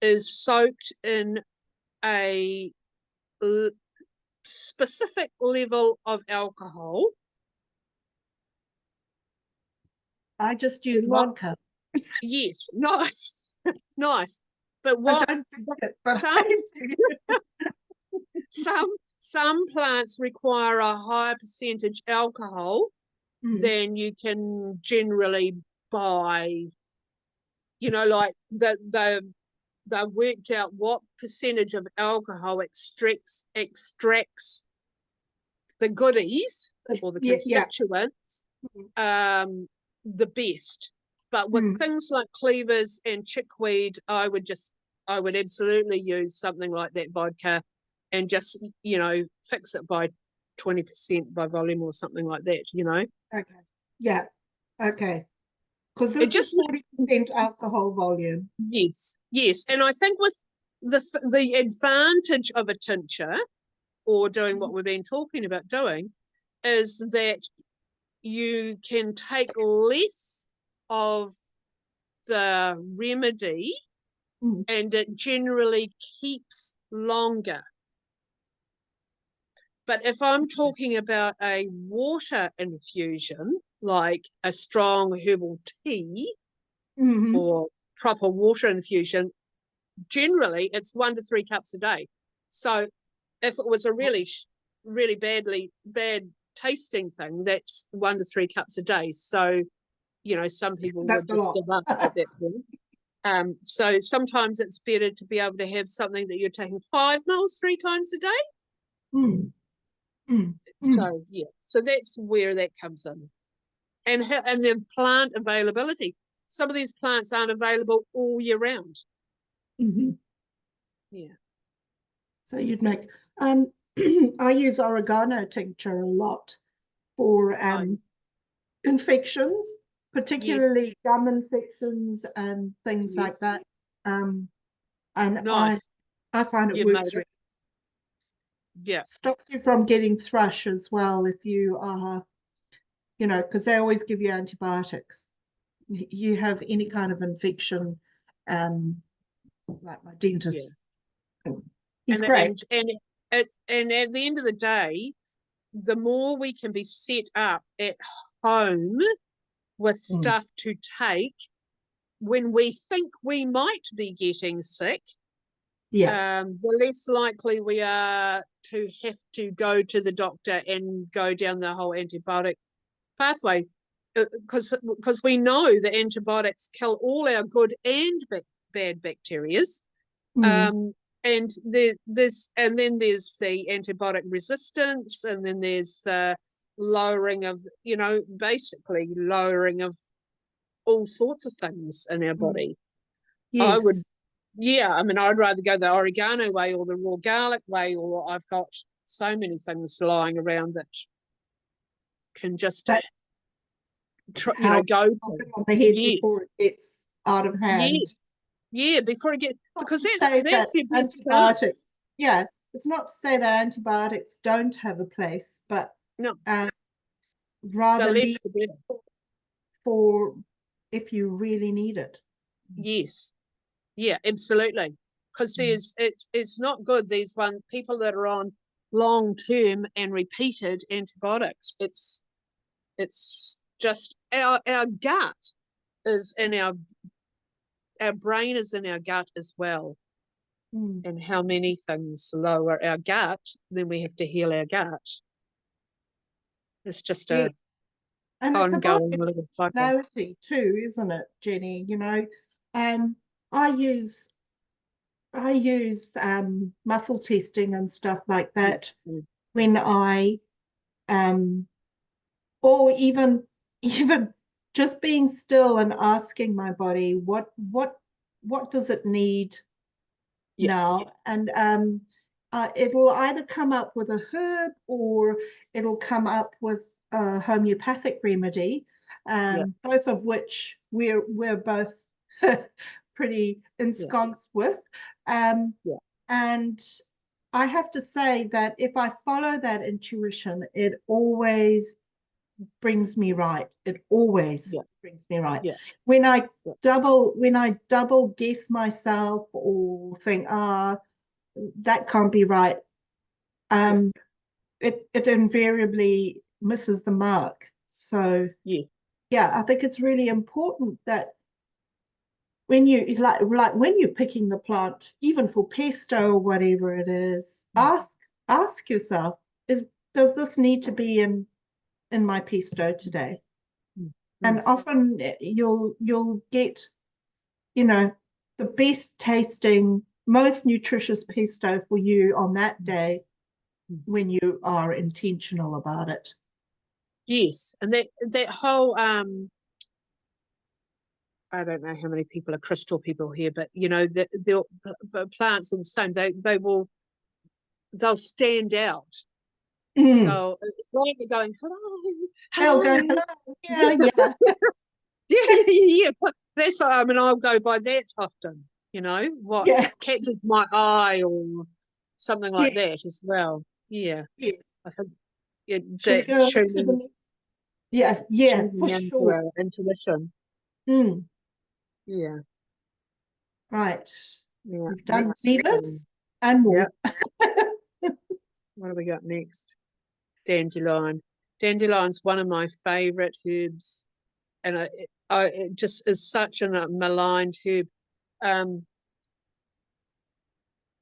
is soaked in a specific level of alcohol. I just use vodka. Yes, nice, nice. But what I don't drink it, but some plants require a higher percentage alcohol than you can generally buy. Like they've worked out what percentage of alcohol extracts the goodies or the constituents the best. But with things like cleavers and chickweed, I would absolutely use something like that vodka and just, fix it by 20% by volume or something like that, Okay. Yeah. Okay. Because this is 40% alcohol volume. Yes. And I think with the advantage of a tincture, or doing what we've been talking about doing, is that you can take less of the remedy and it generally keeps longer. But if I'm talking about a water infusion, like a strong herbal tea or proper water infusion, generally it's 1 to 3 cups a day. So if it was a really bad tasting thing, that's 1 to 3 cups a day. So, you know, some people would That's a just lot. give up at that point. So sometimes it's better to be able to have something that you're taking 5 mils 3 times a day. Mm. Mm. So yeah, so that's where that comes in. And then plant availability. Some of these plants aren't available all year round. Mm-hmm. Yeah. So you'd make, I use oregano tincture a lot for infections, particularly gum infections and things like that. And Nice. I find it You works made it. Yeah. stops you from getting thrush as well if you are, you know, because they always give you antibiotics. You have any kind of infection, like my dentist. He's great. And at the end of the day, the more we can be set up at home with stuff to take when we think we might be getting sick, the less likely we are to have to go to the doctor and go down the whole antibiotic pathway, because we know that antibiotics kill all our good and bad bacterias. And then there's the antibiotic resistance, and then there's lowering of, you know, basically lowering of all sorts of things in our body. Yes. I mean, I'd rather go the oregano way or the raw garlic way, or I've got so many things lying around that can just, go on the head before it gets out of hand. Yeah, before it gets, because that's your best antibiotics. chance. Yeah, it's not to say that antibiotics don't have a place, but no, rather leave the better. For if you really need it. Yes, yeah, absolutely. Because it's not good. These people that are on long term and repeated antibiotics. It's just our gut is in our brain is in our gut as well. And how many things lower our gut, then we have to heal our gut. It's just a ongoing little personality too, isn't it, Jenny? You know, I use muscle testing and stuff like that when I or even just being still and asking my body what does it need now, and it will either come up with a herb or it'll come up with a homeopathic remedy, both of which we're both pretty ensconced with, and I have to say that if I follow that intuition, it always brings me right. It always brings me right. When I double guess myself or think, that can't be right, it invariably misses the mark. So I think it's really important that when you like when you're picking the plant, even for pesto or whatever it is, ask yourself, does this need to be in my pesto today? And often you'll get, you know, the best tasting, most nutritious pesto for you on that day when you are intentional about it. Yes, and that whole I don't know how many people are crystal people here, but you know, the plants are the same. They'll stand out. So it's like they're going, hello. They'll go, hello. Yeah. That's, I mean, I'll go by that often, you know, what catches my eye or something like that as well. Yeah. Yes. I think for sure. Our intuition. Yeah. Right. Yeah. We've done beavers and more. What do we got next? Dandelion. Dandelion's one of my favourite herbs, and it just is such a maligned herb.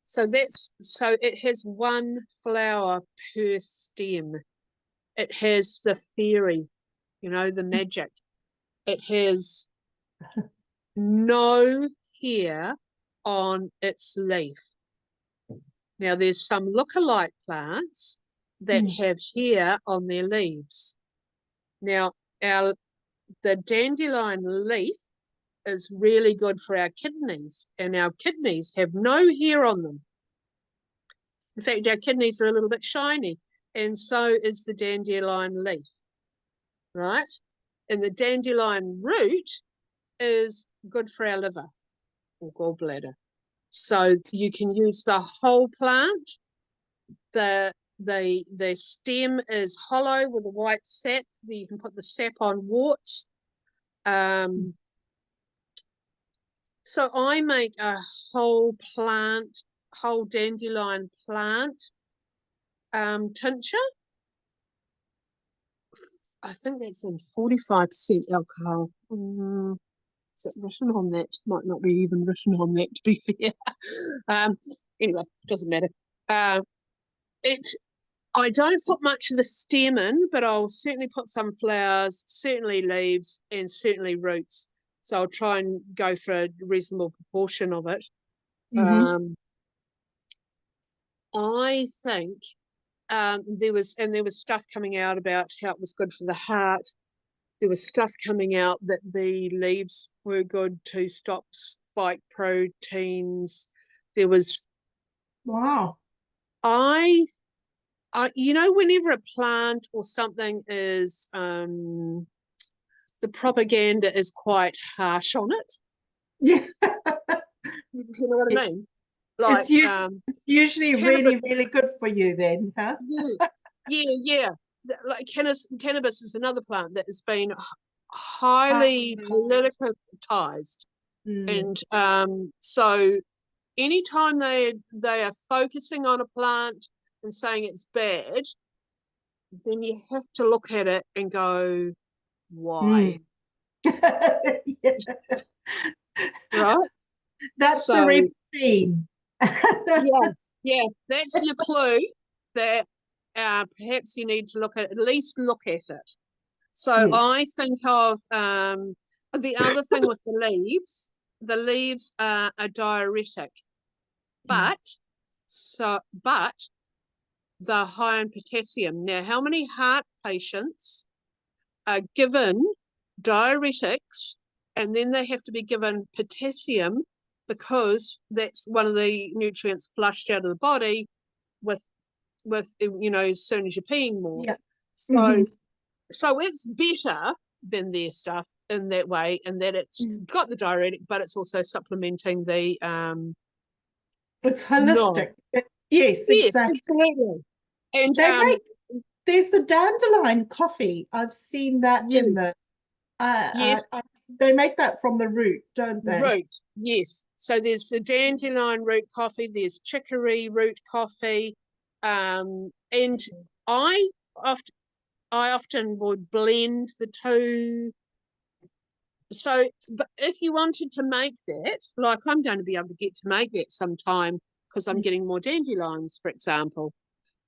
So it has one flower per stem. It has the fairy, the magic. It has no hair on its leaf. Now, there's some look-alike plants that have hair on their leaves. Now, the dandelion leaf is really good for our kidneys, and our kidneys have no hair on them. In fact, our kidneys are a little bit shiny, and so is the dandelion leaf, right? And the dandelion root is good for our liver or gallbladder. So you can use the whole plant. The stem is hollow with a white sap. You can put the sap on warts. So I make a whole dandelion plant tincture. I think that's in 45% alcohol. Is it written on that? Might not be even written on that, to be fair. Anyway, doesn't matter. I don't put much of the stem in, but I'll certainly put some flowers, certainly leaves, and certainly roots. So I'll try and go for a reasonable proportion of it. I think there was stuff coming out about how it was good for the heart. There was stuff coming out that the leaves were good to stop spike proteins. There was... Wow. Whenever a plant or something is, the propaganda is quite harsh on it. Yeah. You know what I mean? Like, it's usually cannabis, really good for you then, huh? Yeah. Like cannabis is another plant that has been highly politicized. And so anytime they are focusing on a plant and saying it's bad, then you have to look at it and go, why? Right? That's the routine. Yeah, that's your clue that perhaps you need to at least look at it. So I think of the other thing with the leaves are a diuretic, but they're high in potassium. Now, how many heart patients are given diuretics and then they have to be given potassium because that's one of the nutrients flushed out of the body with as soon as you're peeing more. So it's better than their stuff in that way, and that it's got the diuretic, but it's also supplementing the it's holistic. Yes, exactly. Absolutely. And there's the dandelion coffee. I've seen that in the they make that from the root, don't they? Root, yes. So there's the dandelion root coffee, there's chicory root coffee, and I often would blend the two. So if you wanted to make that, like I'm going to be able to get to make that sometime because I'm getting more dandelions, for example.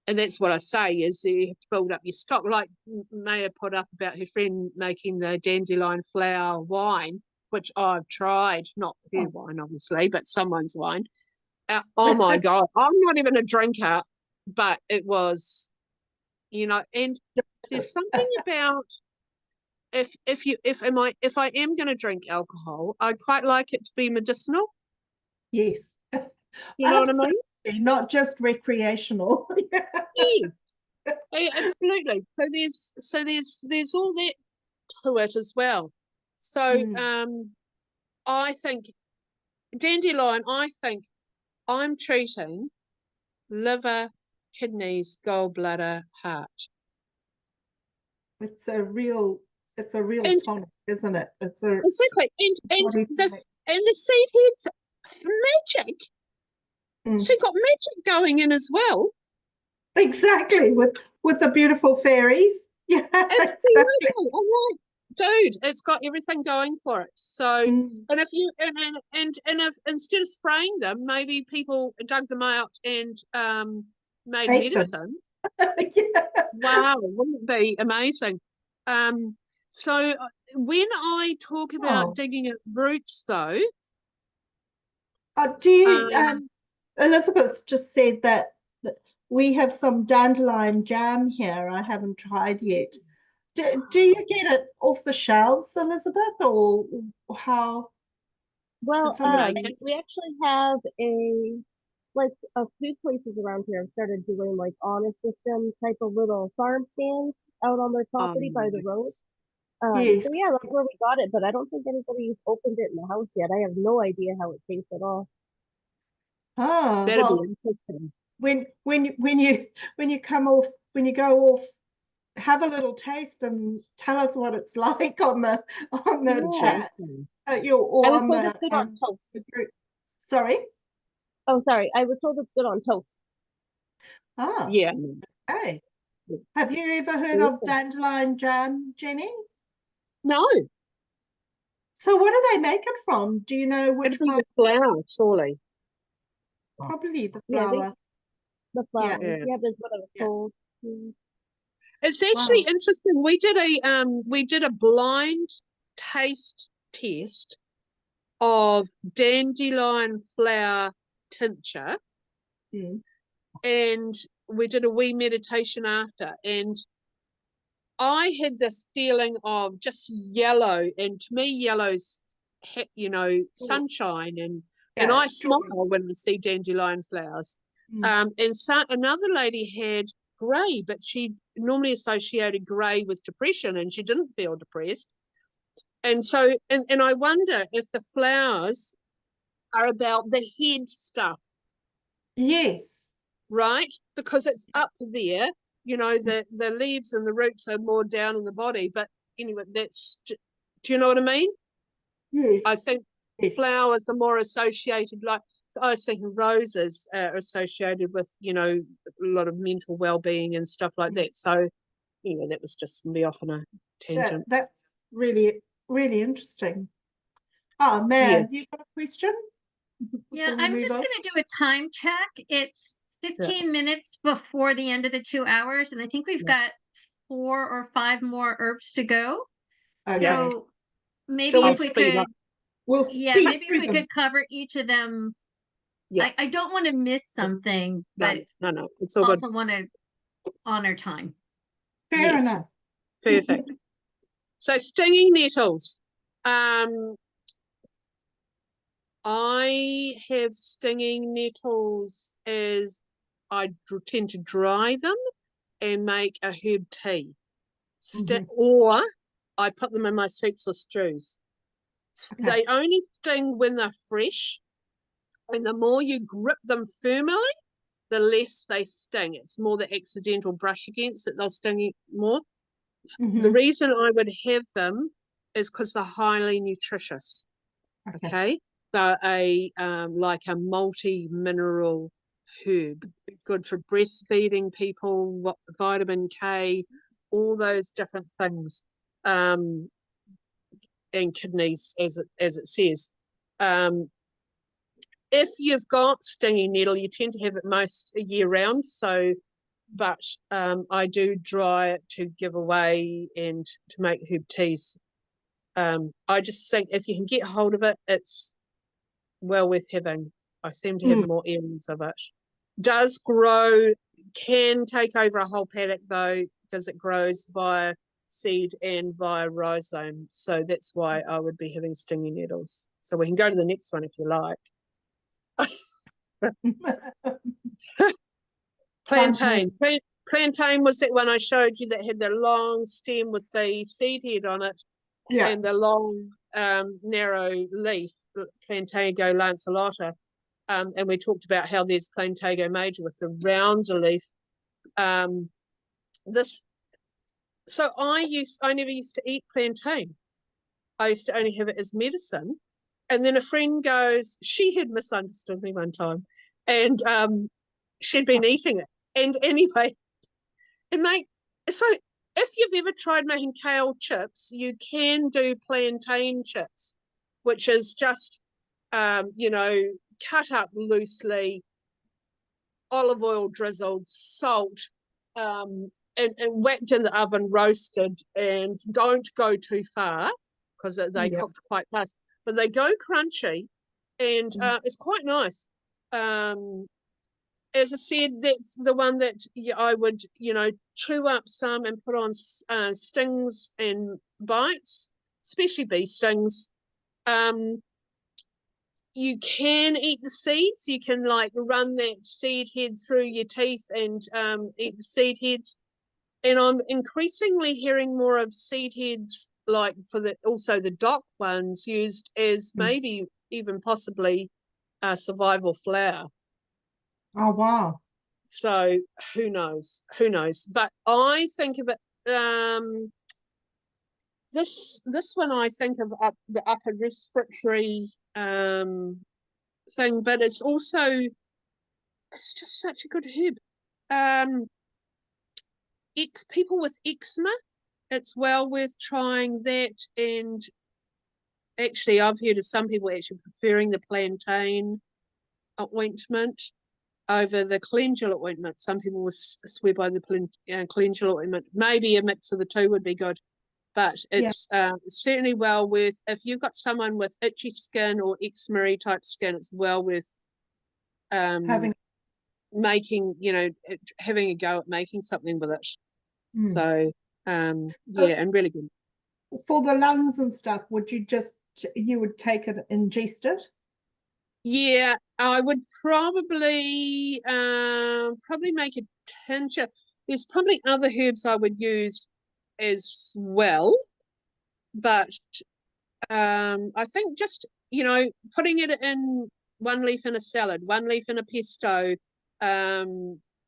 And that's what I say is you have to build up your stock. Like Maya put up about her friend making the dandelion flower wine, which I've tried, not her wine, obviously, but someone's wine. Oh my God, I'm not even a drinker, but it was, and there's something about if I am going to drink alcohol, I'd quite like it to be medicinal. Yes. You know what I mean? Not just recreational. Yes, absolutely. So there's all that to it as well. So I think dandelion. I think I'm treating liver, kidneys, gallbladder, heart. It's a real tonic, isn't it? Exactly, and the seed heads for magic. So you've got magic going in as well. Exactly, with the beautiful fairies. Yeah, absolutely. Exactly. dude, it's got everything going for it. So, Mm. and if you and if instead of spraying them, maybe people dug them out and made Ate them. medicine. Yeah. Wow, wouldn't it be amazing? So when I talk about Oh. digging at roots, though, Do you, um, Elizabeth's just said that we have some dandelion jam here. I haven't tried yet. Do you get it off the shelves, Elizabeth, or how Well, did somebody? Okay. we actually have a few places around here have started doing like honor system type of little farm stands out on their property by the road. nice. Yes. So yeah, that's where we got it, but I don't think anybody's opened it in the house yet. I have no idea how it tastes at all. Oh, That'd well, be interesting. when you come off, when you go off, have a little taste and tell us what it's like on the Yeah. chat. I Or was on told the it's good on toast. the group. Sorry. Oh, sorry. I was told it's good on toast. Ah, Yeah. okay. Have you ever heard of Awesome. dandelion jam, Jenny? No, So what do they make it from? Do you know which it'd be one? the flour, surely. Probably the Yeah, flour. the flour. Yeah. Yeah, that's what I was Yeah. told. Yeah. It's actually Wow. interesting. We did a blind taste test of dandelion flower tincture, Mm. and we did a wee meditation after, and I had this feeling of just yellow, and to me yellow's sunshine, and Yeah, I sure. smile when I see dandelion flowers. Mm. And so another lady had grey, but she normally associated grey with depression, and she didn't feel depressed. And so, and I wonder if the flowers are about the head stuff, Yes. right? Because it's up there, the leaves and the roots are more down in the body. But anyway, do you know what I mean? Yes. I think Yes. flowers are more associated, like I was thinking roses are associated with, a lot of mental well-being and stuff like that. So, that was just me off on a tangent. That's really, really interesting. Oh, Yeah. Maya, have you got a question? Yeah, before we I'm move just on? going to do a time check. It's 15 minutes before the end of the 2 hours, and I think we've got 4 or 5 more herbs to go. Okay. So maybe Shall we if we speed could, up? We'll yeah, speed maybe if through we them. could cover each of them. Yeah. I don't want to miss something, but No, it's all good. also want to honor time. Fair Yes. enough. Perfect. So stinging nettles. I have stinging nettles as I tend to dry them and make a herb tea. Or I put them in my soups or stews. Okay. They only sting when they're fresh, and the more you grip them firmly, the less they sting. It's more the accidental brush against it, they'll sting more. The reason I would have them is because they're highly nutritious. Okay. They're like a multi-mineral herb, good for breastfeeding people, vitamin K, all those different things, and kidneys, as it says. If you've got stinging nettle, you tend to have it most year round. So, but I do dry it to give away and to make herb teas. I just think if you can get hold of it, it's well worth having. I seem to have more areas of it. Does grow, can take over a whole paddock though, because it grows via seed and via rhizome. So that's why I would be having stinging nettles. So we can go to the next one if you like. Plantain. Plantain was that one I showed you that had the long stem with the seed head on it, and the long narrow leaf, Plantago lanceolata. And we talked about how there's Plantago major with the rounder leaf. So I never used to eat plantain. I used to only have it as medicine. And then a friend goes, she had misunderstood me one time, and she'd been eating it. And anyway, so if you've ever tried making kale chips, you can do plantain chips, which is just, you know, cut up loosely, olive oil drizzled, salt, and whacked in the oven, roasted, and don't go too far because they cooked quite fast. But they go crunchy, and it's quite nice. As I said, that's the one that I would, you know, chew up some and put on stings and bites, especially bee stings. You can eat the seeds. You can like run that seed head through your teeth and eat the seed heads. And I'm increasingly hearing more of seed heads, like for also the dock ones, used as maybe even possibly survival flour. Oh, wow. So who knows? Who knows? But I think of it. This one I think of the upper respiratory thing, but it's just such a good herb. People with eczema, it's well worth trying that. And actually, I've heard of some people actually preferring the plantain ointment over the calendula ointment. Some people will swear by the calendula ointment. Maybe a mix of the two would be good, but it's certainly well worth, if you've got someone with itchy skin or eczema type skin, it's well worth making, you know, having a go at making something with it. So and really good. For the lungs and stuff, would you would take it, ingest it? Yeah, I would probably make a tincture. There's probably other herbs I would use as well, but I think just, you know, putting it in one leaf in a salad, one leaf in a pesto,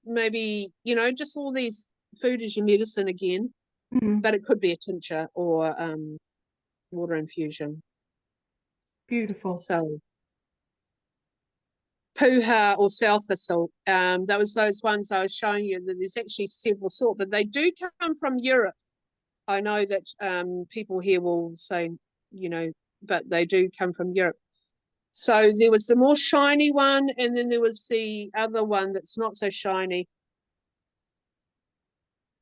maybe, you know, just all these, food is your medicine again, but it could be a tincture or water infusion. Beautiful. So puha or sow thistle, that was those ones I was showing you, that there's actually several sorts, but they do come from Europe. I know that people here will say, you know, but they do come from Europe. So there was the more shiny one, and then there was the other one that's not so shiny.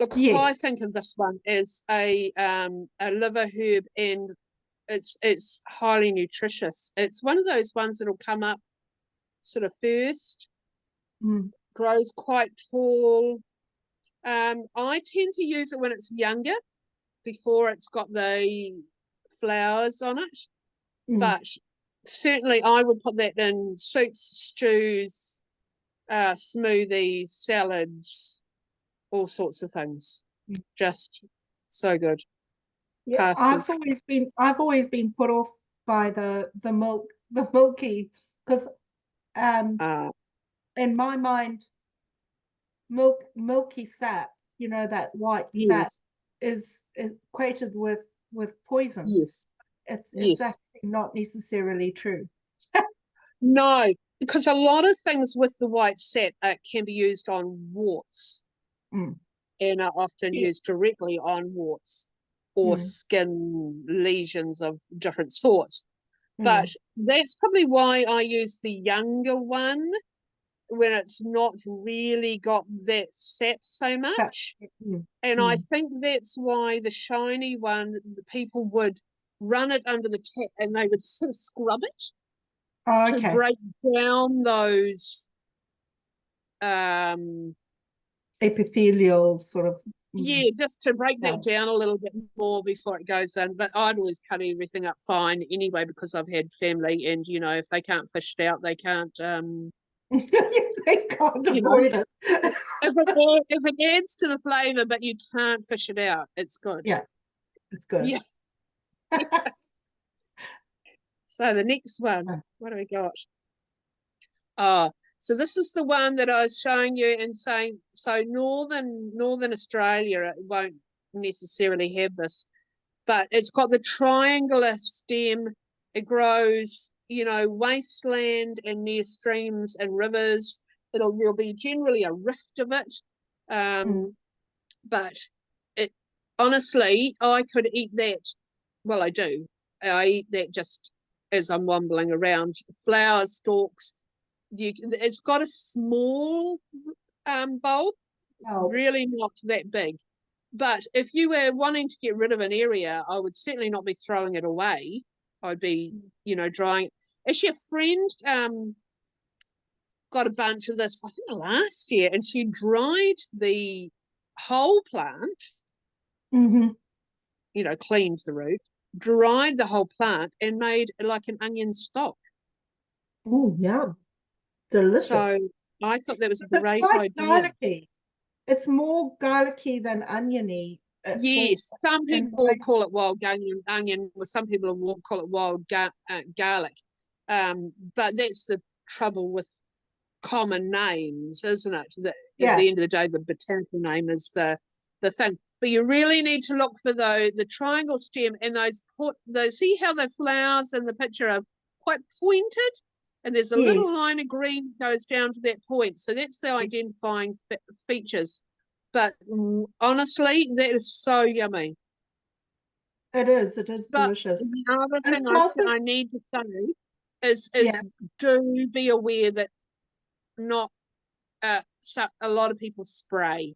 Look, I think of this one as a liver herb, and it's highly nutritious. It's one of those ones that'll come up sort of first, grows quite tall. I tend to use it when it's younger, before it's got the flowers on it. But certainly I would put that in soups, stews, smoothies, salads, all sorts of things. Just so good. Yeah, Pastas. I've always been put off by the milky, because in my mind, milky sap, you know, that white sap is equated with poison. Yes. It's actually not necessarily true. No, because a lot of things with the white sap can be used on warts, and are often used directly on warts or skin lesions of different sorts. But that's probably why I use the younger one, when it's not really got that sap so much. And I think that's why the shiny one, the people would run it under the tap and they would sort of scrub it to break down those epithelial sort of. Just to break that down a little bit more before it goes in. But I'd always cut everything up fine anyway, because I've had family, and you know, if they can't fish it out, they can't they can't avoid it. if it adds to the flavor but you can't fish it out, it's good. It's good. So the next one, what do we got? So this is the one that I was showing you and saying, so northern Australia, it won't necessarily have this, but it's got the triangular stem. It grows, you know, wasteland and near streams and rivers. There'll be generally a rift of it, but honestly, I could eat that. Well, I do. I eat that just as I'm wobbling around. Flower stalks. It's got a small bulb. It's Oh, really not that big. But if you were wanting to get rid of an area, I would certainly not be throwing it away. I'd be, drying it. Actually, a friend got a bunch of this, I think last year, and she dried the whole plant, mm-hmm. Cleaned the root, dried the whole plant, and made like an onion stock. Oh, yeah, delicious. So I thought that was a It's great quite idea. garlicky. It's more garlicky than oniony. Yes, some and people like- call it wild onion, or some people will call it wild garlic. But that's the trouble with common names, isn't it? That at Yeah. the end of the day, the botanical name is the thing. But you really need to look for the triangle stem and those. See how the flowers in the picture are quite pointed, and there's a Yes. little line of green that goes down to that point. So that's the identifying features. But honestly, that is so yummy. It is But delicious. the other And thing sulfur's- I need to say is Yeah. do be aware that not so a lot of people spray,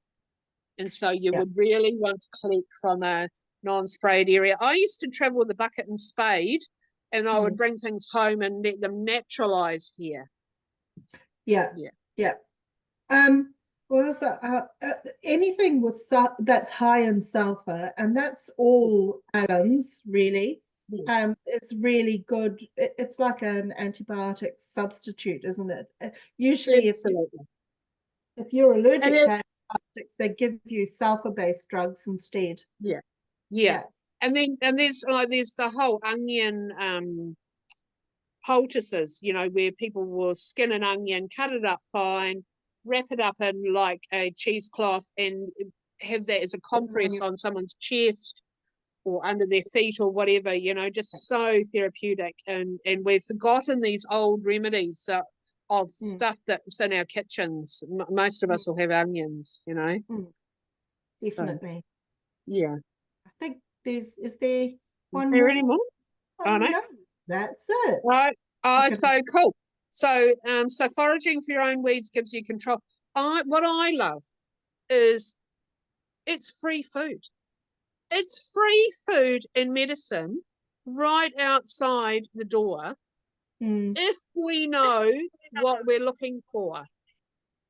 and so you Yeah. would really want to collect from a non-sprayed area. I used to travel with a bucket and spade, and I would bring things home and let them naturalize here. Yeah. Yeah. Yeah. Well, so, anything with that's high in sulfur, and that's all alums, really. Yes. It's really good. It's like an antibiotic substitute, isn't it? Usually, Absolutely. if you're allergic And to antibiotics, they give you sulfur-based drugs instead. yeah. And there's the whole onion poultices, where people will skin an onion, cut it up fine, wrap it up in like a cheesecloth, and have that as a compress on someone's chest or under their feet or whatever, just so therapeutic. And we've forgotten these old remedies of stuff that's in our kitchens. Most of us will have onions, Definitely. So, yeah. I think is there one Is there more? any more? Oh, no. no, that's it. Right. Okay. So cool. So foraging for your own weeds gives you control. What I love is it's free food. It's free food and medicine right outside the door if we know what we're looking for.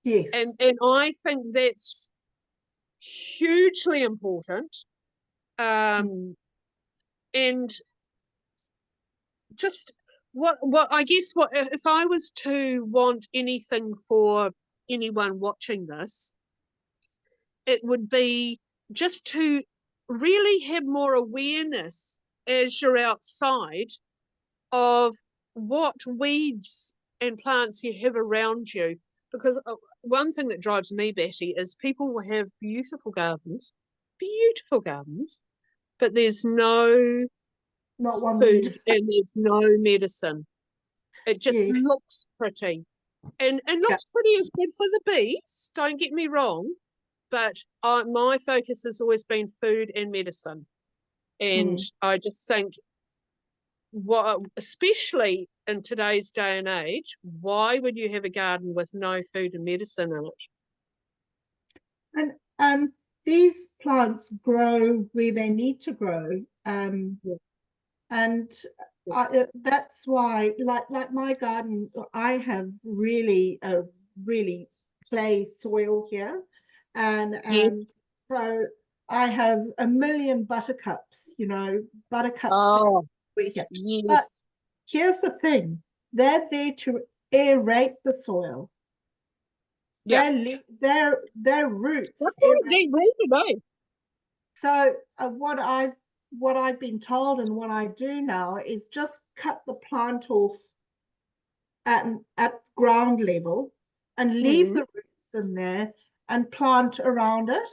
Yes. And I think that's hugely important. And just what I guess what if I was to want anything for anyone watching this, it would be just to really have more awareness as you're outside of what weeds and plants you have around you. Because one thing that drives me batty is people will have beautiful gardens, but there's no Not one food weed. and there's no medicine. It just Yes. looks pretty. And looks pretty is good for the bees, don't get me wrong, but my focus has always been food and medicine. And I just think, especially in today's day and age, why would you have a garden with no food and medicine in it? And these plants grow where they need to grow. And that's why, like my garden, I have really clay soil here, and so I have a million buttercups. Buttercups. Oh, Here. yes. But here's the thing: they're there to aerate the soil. Yeah. Their roots. So what I've been told and what I do now is just cut the plant off at ground level and leave the roots in there and plant around it.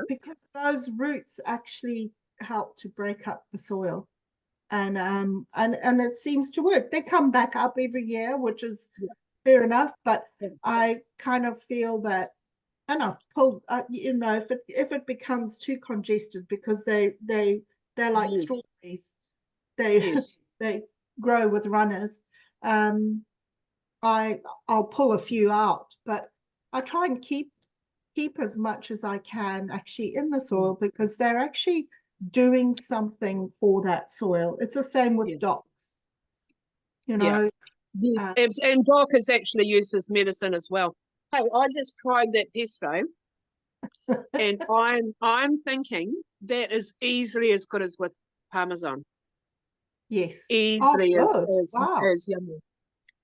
Because those roots actually help to break up the soil. And it seems to work. They come back up every year, which is fair enough, but I kind of feel that and I've pulled, you know, if it becomes too congested, because they're like Yes. strawberries, they Yes. they grow with runners. I'll pull a few out, but I try and keep as much as I can actually in the soil, because they're actually doing something for that soil. It's the same with Yeah. docks, you Yeah. know. Yes, and Doc is actually used as medicine as well. Hey, I just tried that pesto, and I'm thinking that is easily as good as with Parmesan. Yes. Easily Oh, good. Wow. as yummy.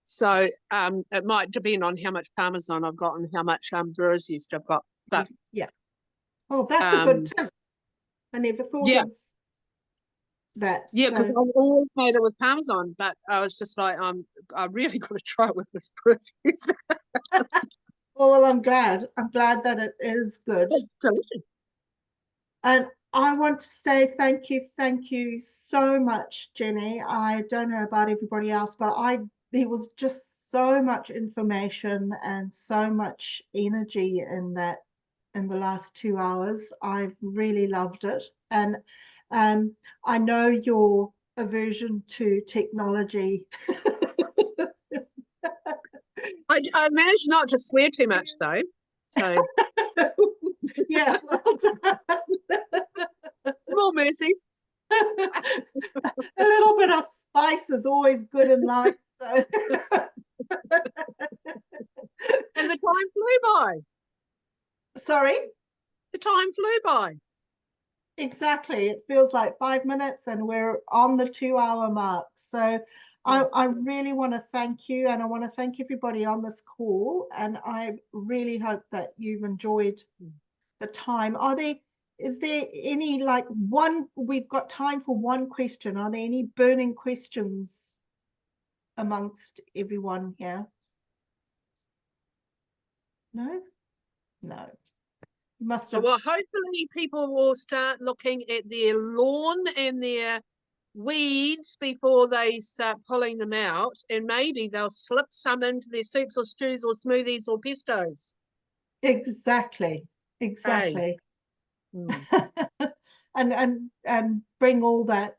So it might depend on how much Parmesan I've got and how much brewer's yeast I've got. But yeah. Oh, that's a good tip. I never thought of that. Yeah, because I've always made it with Parmesan, but I was just like, I really got to try it with this brewer's yeast. Well, I'm glad. I'm glad that it is good. It's delicious. And I want to say thank you so much, Jenny. I don't know about everybody else, but there was just so much information and so much energy in the last 2 hours. I've really loved it. And I know your aversion to technology. I managed not to swear too much though. So Yeah, well done. small mercies. A little bit of spice is always good in life. So. And the time flew by. Sorry? The time flew by. Exactly. It feels like 5 minutes and we're on the 2-hour mark. So I really want to thank you, and I want to thank everybody on this call. And I really hope that you've enjoyed the time. Is there any, like, we've got time for one question. Are there any burning questions amongst everyone here? No? No. You must So have. well, hopefully people will start looking at their lawn and their weeds before they start pulling them out, and maybe they'll slip some into their soups or stews or smoothies or pestos. Exactly. Hey. And bring all that,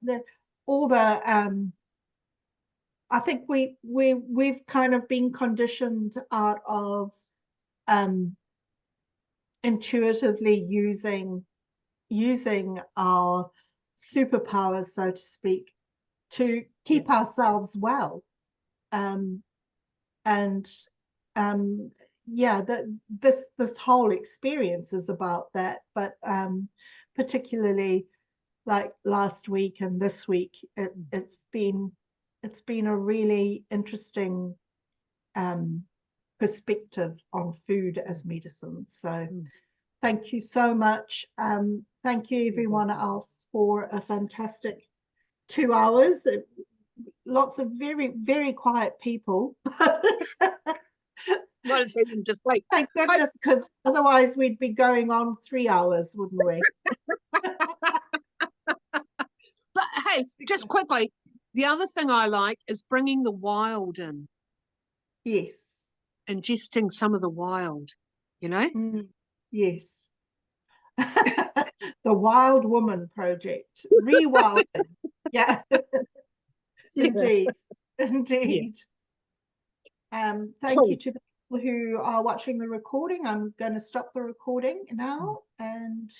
I think we've kind of been conditioned out of intuitively using our superpowers, so to speak, to keep ourselves well. And yeah, this whole experience is about that. But particularly like last week and this week, it's been a really interesting perspective on food as medicine. So thank you so much. Thank you everyone else for a fantastic 2 hours. Lots of very, very quiet people. Well, it's even just like, thank goodness, because otherwise we'd be going on 3 hours, wouldn't we? But hey, just quickly, the other thing I like is bringing the wild in. Yes. Ingesting some of the wild, you know? Yes. The Wild Woman Project. Rewilding. Yeah. Indeed. Indeed. Thank you to the people who are watching the recording. I'm going to stop the recording now and